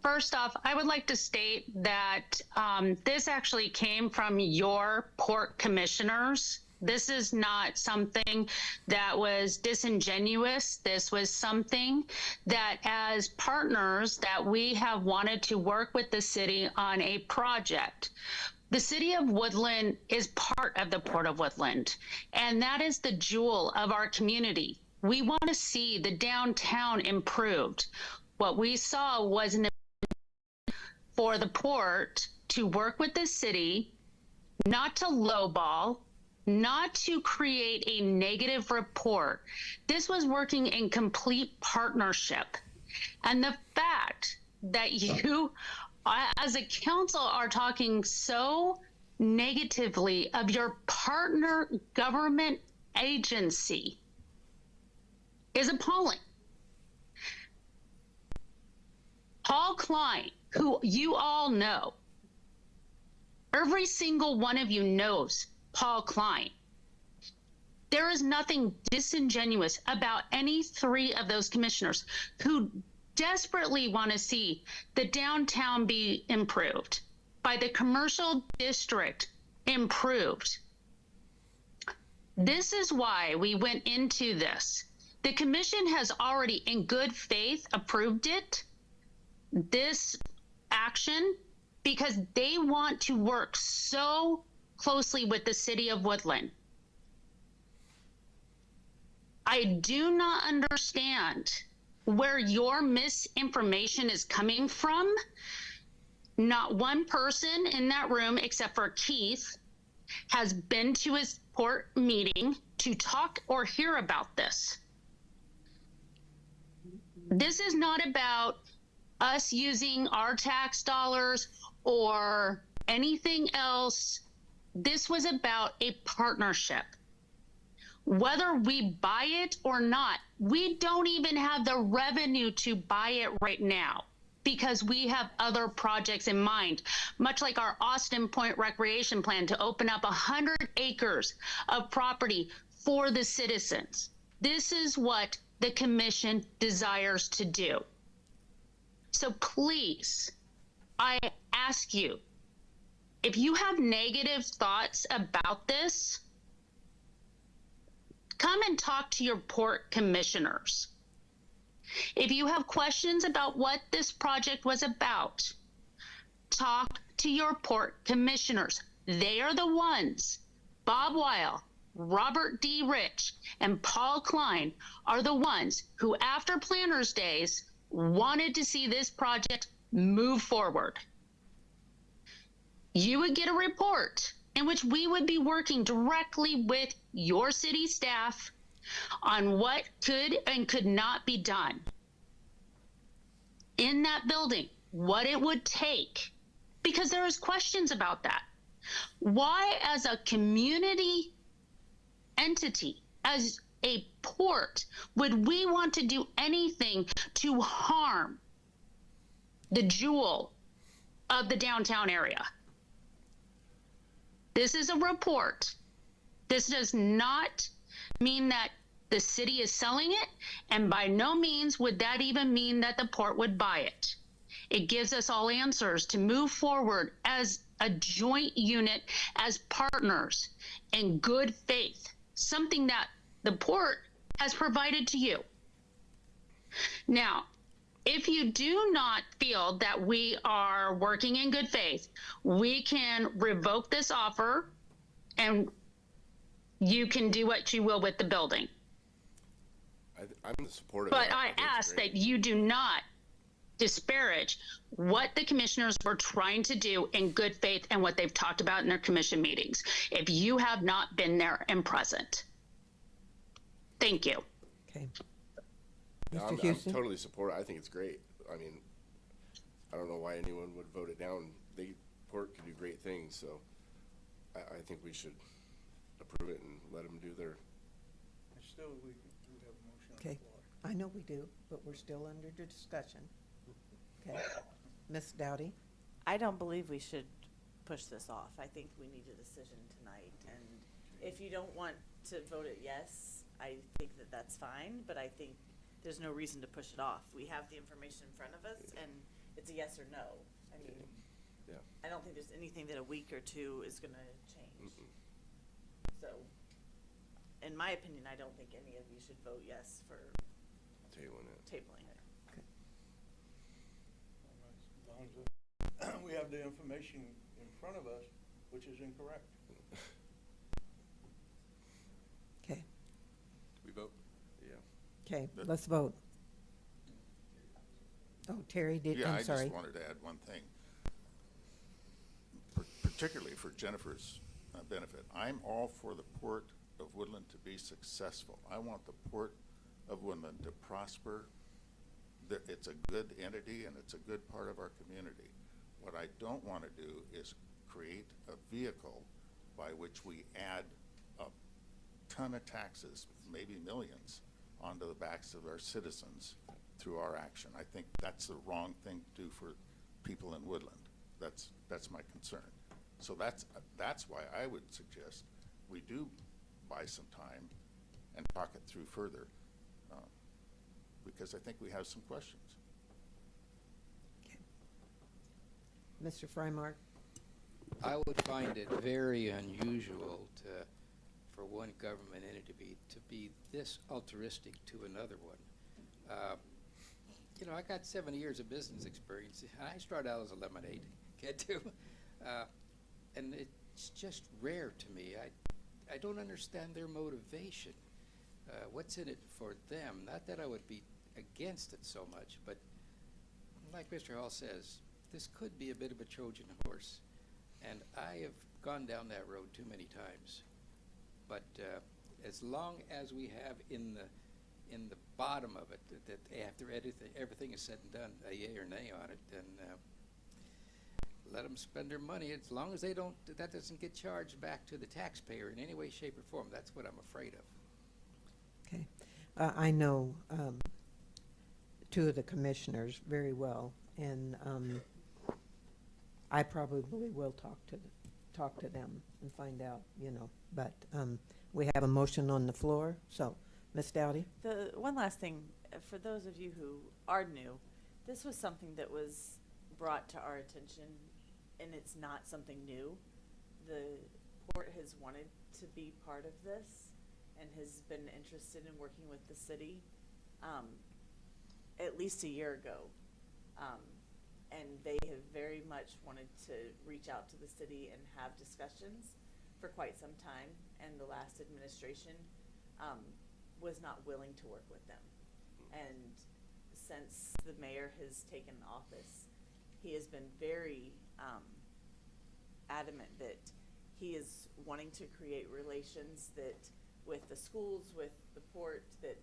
First off, I would like to state that this actually came from your port commissioners. This is not something that was disingenuous. This was something that as partners that we have wanted to work with the city on a project. The city of Woodland is part of the Port of Woodland, and that is the jewel of our community. We want to see the downtown improved. What we saw was for the port to work with the city, not to lowball, not to create a negative report. This was working in complete partnership. And the fact that you, as a council, are talking so negatively of your partner government agency is appalling. Paul Klein, who you all know, every single one of you knows Paul Klein. There is nothing disingenuous about any three of those commissioners who desperately want to see the downtown be improved, by the commercial district improved. This is why we went into this. The commission has already, in good faith, approved it, this action, because they want to work so closely with the city of Woodland. I do not understand where your misinformation is coming from. Not one person in that room, except for Keith, has been to his port meeting to talk or hear about this. This is not about us using our tax dollars or anything else. This was about a partnership. Whether we buy it or not, we don't even have the revenue to buy it right now. because we have other projects in mind, much like our Austin Point Recreation Plan to open up 100 acres of property for the citizens. This is what the commission desires to do. So please, I ask you, if you have negative thoughts about this, come and talk to your port commissioners. If you have questions about what this project was about, talk to your port commissioners. They are the ones. Bob Weil, Robert D. Rich, and Paul Klein are the ones who, after Planners Days, wanted to see this project move forward. You would get a report in which we would be working directly with your city staff on what could and could not be done in that building, what it would take, because there is questions about that. Why, as a community entity, as a port, would we want to do anything to harm the jewel of the downtown area? This is a report. This does not mean that the city is selling it, and by no means would that even mean that the port would buy it. It gives us all answers to move forward as a joint unit, as partners, in good faith, something that the port has provided to you. Now, if you do not feel that we are working in good faith, we can revoke this offer and you can do what you will with the building. I'm supportive. But I ask that you do not disparage what the commissioners were trying to do in good faith and what they've talked about in their commission meetings, if you have not been there and present. Thank you. Okay. No, Mr. I'm Houston? totally supportive. I think it's great. I mean, I don't know why anyone would vote it down. The port can do great things, so I think we should approve it and let them do their. Still, we have a motion on the Okay, floor. I know we do, but we're still under discussion. Okay, Ms. Dowdy? I don't believe we should push this off. I think we need a decision tonight, and if you don't want to vote it yes, I think that that's fine, but I think there's no reason to push it off. We have the information in front of us, and it's a yes or no. I mean, Yeah. I don't think there's anything that a week or two is gonna change. So, in my opinion, I don't think any of you should vote yes for Tabling it. tabling it. As long as we have the information in front of us, which is incorrect. Okay, We vote? Yeah. okay, let's vote. Oh, Terry did, Yeah, I'm I sorry. just wanted to add one thing, particularly for Jennifer's benefit. I'm all for the Port of Woodland to be successful. I want the Port of Woodland to prosper. It's a good entity and it's a good part of our community. What I don't want to do is create a vehicle by which we add a ton of taxes, maybe millions, onto the backs of our citizens through our action. I think that's the wrong thing to do for people in Woodland. That's my concern. So that's why I would suggest we do buy some time and talk it through further, because I think we have some questions. Mr. Frymark? I would find it very unusual for one government entity to be this altruistic to another one. You know, I got 70 years of business experience. I started out as a lemonade kid too, and it's just rare to me. I don't understand their motivation. What's in it for them? Not that I would be against it so much, but like Mr. Hall says, this could be a bit of a Trojan horse, and I have gone down that road too many times. But as long as we have in the bottom of it that after everything is said and done, a yay or nay on it, then let them spend their money. As long as that doesn't get charged back to the taxpayer in any way, shape, or form. That's what I'm afraid of. Okay, I know two of the commissioners very well, and I probably will talk to them and find out, you know. But we have a motion on the floor, so Ms. Dowdy. The one last thing, for those of you who are new, this was something that was brought to our attention, and it's not something new. The port has wanted to be part of this and has been interested in working with the city at least a year ago. And they have very much wanted to reach out to the city and have discussions for quite some time, and the last administration was not willing to work with them. And since the mayor has taken office, he has been very adamant that he is wanting to create relations that with the schools, with the port, that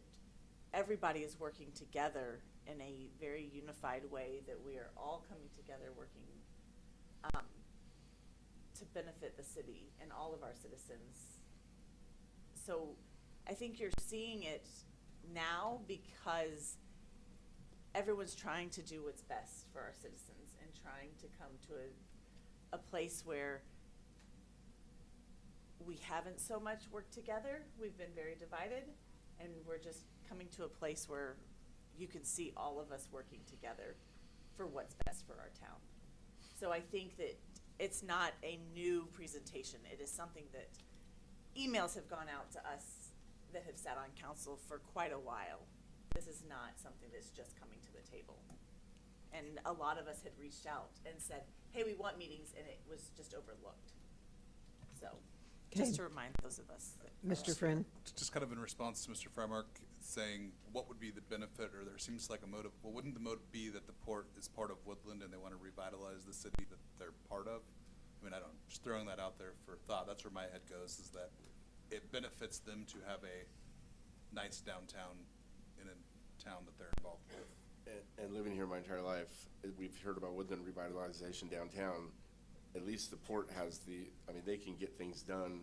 everybody is working together in a very unified way, that we are all coming together working to benefit the city and all of our citizens. So I think you're seeing it now because everyone's trying to do what's best for our citizens and trying to come to a place where we haven't so much worked together. We've been very divided, and we're just coming to a place where you can see all of us working together for what's best for our town. So I think that it's not a new presentation. It is something that emails have gone out to us that have sat on council for quite a while. This is not something that's just coming to the table. And a lot of us had reached out and said, hey, we want meetings, and it was just overlooked. So just to remind those of us. Mr. Friend. Just kind of in response to Mr. Freimark saying, what would be the benefit, or there seems like a motive, well, wouldn't the motive be that the port is part of Woodland and they want to revitalize the city that they're part of? I mean, I don't, just throwing that out there for thought. That's where my head goes, is that it benefits them to have a nice downtown in a town that they're involved with. And living here my entire life, we've heard about Woodland revitalization downtown. At least the port has they can get things done.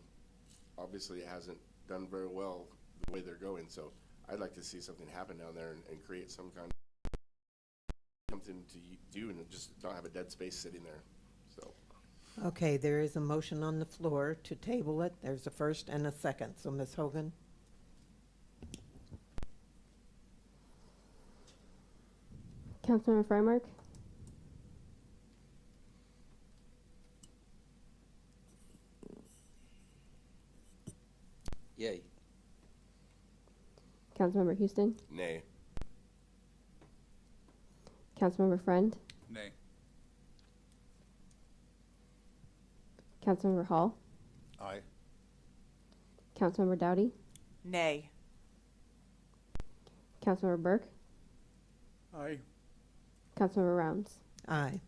Obviously, it hasn't done very well the way they're going. So I'd like to see something happen down there and create some kind of something to do and just not have a dead space sitting there. So. Okay, there is a motion on the floor to table it. There's a first and a second. So Ms. Hogan. Councilmember Freimark, Yay. Councilmember Houston, Nay. Councilmember Friend, Nay. Councilmember Hall, Aye. Councilmember Dowdy, Nay. Councilmember Burke, Aye. Councilmember Rounds. Aye.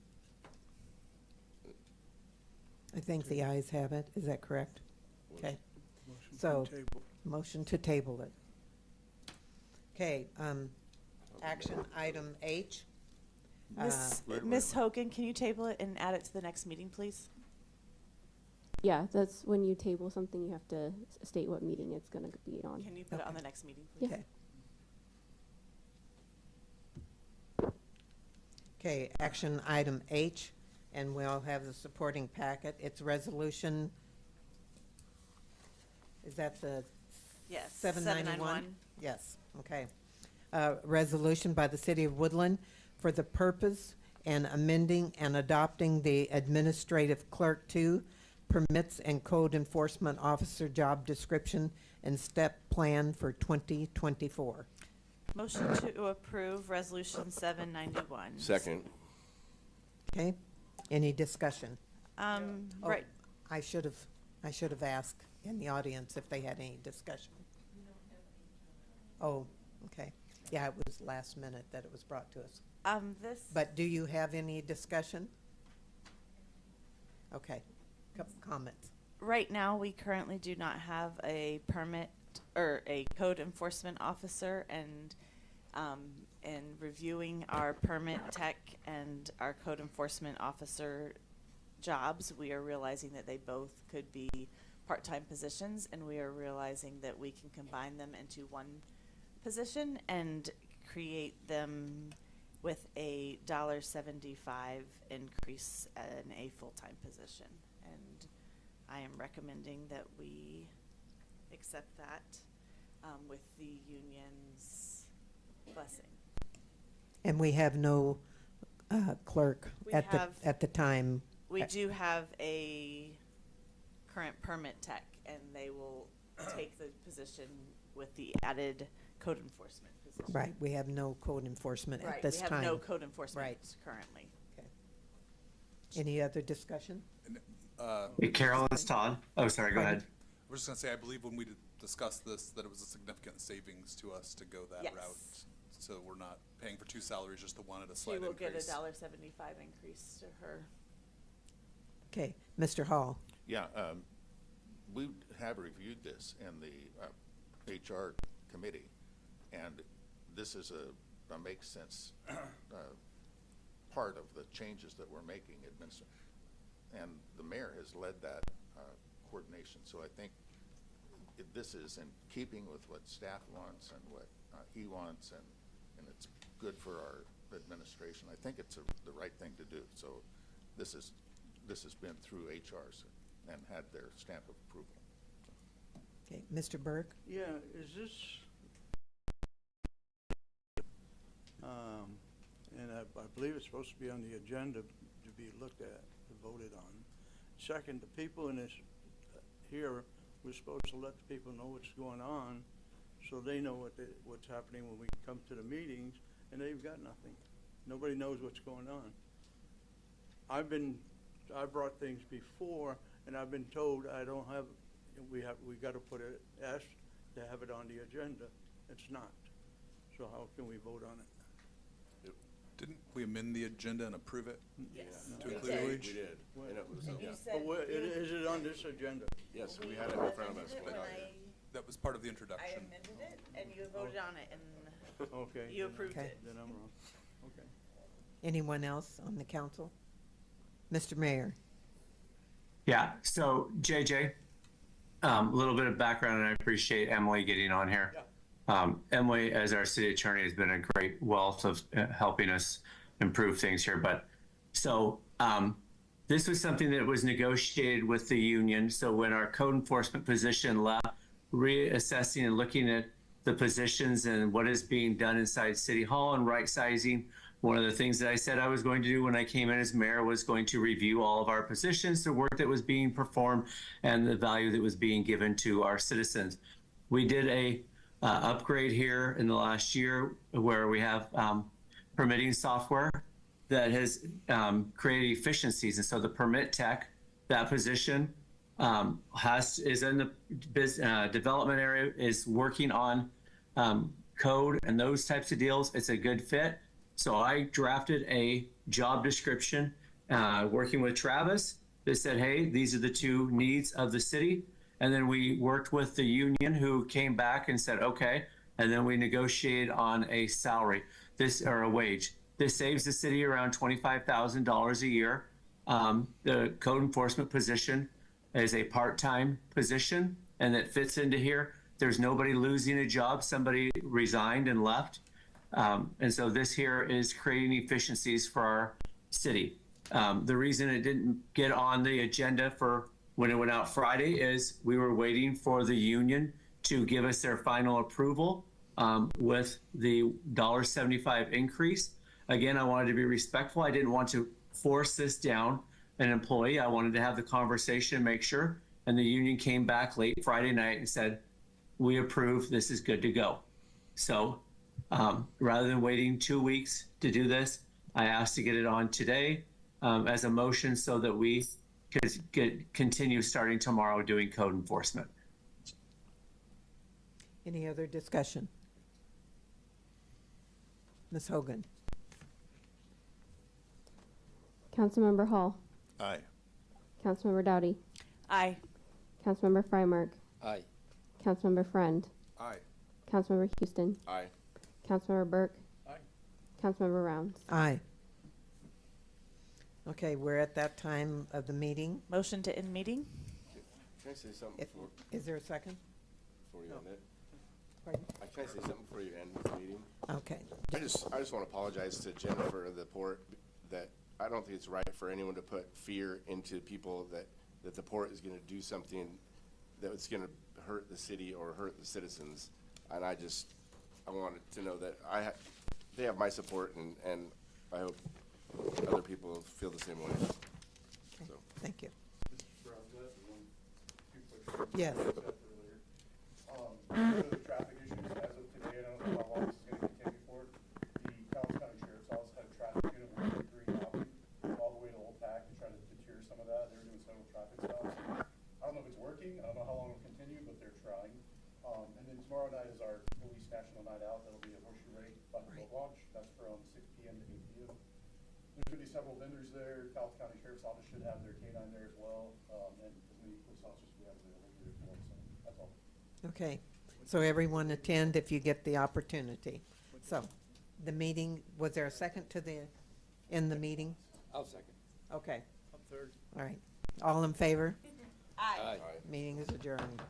I think the ayes have it. Is that correct? Okay. Motion So, to table. motion to table it. Okay, action item H. Miss Hogan, can you table it and add it to the next meeting, please? Yeah, that's when you table something, you have to state what meeting it's going to be on. Can you put it on the next meeting, please? Okay. Okay, action item H, and we'll have the supporting packet. It's resolution, is that the Yes. 791? Yes, okay. Resolution by the City of Woodland for the purpose and amending and adopting the Administrative Clerk 2 Permits and Code Enforcement Officer job description and step plan for 2024. Motion to approve Resolution 791. Second. Okay, any discussion? Oh, Right. I should have asked in the audience if they had any discussion. Oh, okay. Yeah, it was last minute that it was brought to us. But do you have any discussion? Okay, couple comments. Right now, we currently do not have a permit or a code enforcement officer, and in reviewing our permit tech and our code enforcement officer jobs, we are realizing that they both could be part-time positions, and we are realizing that we can combine them into one position and create them with a $1.75 increase in a full-time position. And I am recommending that we accept that with the union's blessing. And we have no clerk We at have- the time. We do have a current permit tech, and they will take the position with the added code enforcement position. Right, we have no code enforcement at this time. We have no code enforcement Right. currently. Any other discussion? Hey, Carol, it's Todd. Oh, sorry, go ahead. I was just gonna say, I believe when we discussed this, that it was a significant savings to us to go that Yes. route. So we're not paying for two salaries, just the one at a She slight will increase. get a $1.75 increase to her. Okay, Mr. Hall. Yeah, we have reviewed this in the HR committee, and this is a makes sense part of the changes that we're making. And the mayor has led that coordination, so I think this is in keeping with what staff wants and what he wants, and it's good for our administration. I think it's the right thing to do. So this has been through HRs and had their stamp of approval. Okay, Mr. Burke? Yeah, is this, and I believe it's supposed to be on the agenda to be looked at, to voted on. Second, the people in this, here, we're supposed to let the people know what's going on, so they know what's happening when we come to the meetings, and they've got nothing. Nobody knows what's going on. I brought things before, and I've been told I don't have, we gotta put it, ask to have it on the agenda. It's not. So how can we vote on it? Didn't we amend the agenda and approve it? Yes. To We include did. wage? We did. And it was, yeah. But is it on this agenda? Yes, we had it in front of us. but- That was part of the I introduction. amended it, and you voted on it, and Okay. you then- approved Okay. it. Then I'm wrong. Okay. Anyone else on the council? Mr. Mayor? Yeah, so JJ, a little bit of background, and I appreciate Emily getting on here. Emily, as our city attorney, has been a great wealth of helping us improve things here. But so this was something that was negotiated with the union. So when our code enforcement position left, reassessing and looking at the positions and what is being done inside City Hall and right sizing, one of the things that I said I was going to do when I came in as mayor was going to review all of our positions, the work that was being performed, and the value that was being given to our citizens. We did a upgrade here in the last year where we have permitting software that has created efficiencies. And so the permit tech, that position is in the development area, is working on code and those types of deals. It's a good fit. So I drafted a job description working with Travis that said, hey, these are the two needs of the city. And then we worked with the union, who came back and said, okay. And then we negotiated on a salary, or a wage. This saves the city around $25,000 a year. The code enforcement position is a part-time position, and it fits into here. There's nobody losing a job. Somebody resigned and left. And so this here is creating efficiencies for our city. The reason it didn't get on the agenda for when it went out Friday is we were waiting for the union to give us their final approval with the $1.75 increase. Again, I wanted to be respectful. I didn't want to force this down an employee. I wanted to have the conversation and make sure. And the union came back late Friday night and said, we approve, this is good to go. So rather than waiting 2 weeks to do this, I asked to get it on today as a motion so that we could continue starting tomorrow doing code enforcement. Any other discussion? Ms. Hogan? Councilmember Hall. Aye. Councilmember Dowdy. Aye. Councilmember Freimark. Aye. Councilmember Friend. Aye. Councilmember Houston. Aye. Councilmember Burke. Aye. Councilmember Rounds. Aye. Okay, we're at that time of the meeting. Motion to end meeting? Can I say something Is there a second? before you end it? Can I say something before you end the meeting? Okay. I just want to apologize to Jennifer of the port that I don't think it's right for anyone to put fear into people that the port is going to do something that's going to hurt the city or hurt the citizens. And I wanted to know that they have my support, and I hope other people feel the same way. So. Thank you. Two quick Yes. Due to the traffic issues as of today, I don't know how long this is gonna continue for. The Collins County Sheriff's Office had a traffic unit working through County all the way to Old Pack to try to deter some of that. They were doing several traffic stops. I don't know if it's working. I don't know how long it'll continue, but they're trying. And then tomorrow night is our police national night out. That'll be at Horseshoe Lake by the boat launch. That's from 6 p.m. to 8 p.m. There's gonna be several vendors there. Collins County Sheriff's Office should have their K-9 there as well, and as many police officers as we have available here as well. So that's all. Okay. So everyone attend if you get the opportunity. So the meeting, was there a second to end the meeting? I'll second. Okay. I'm third. All right. All in favor? Aye. Meeting is adjourned.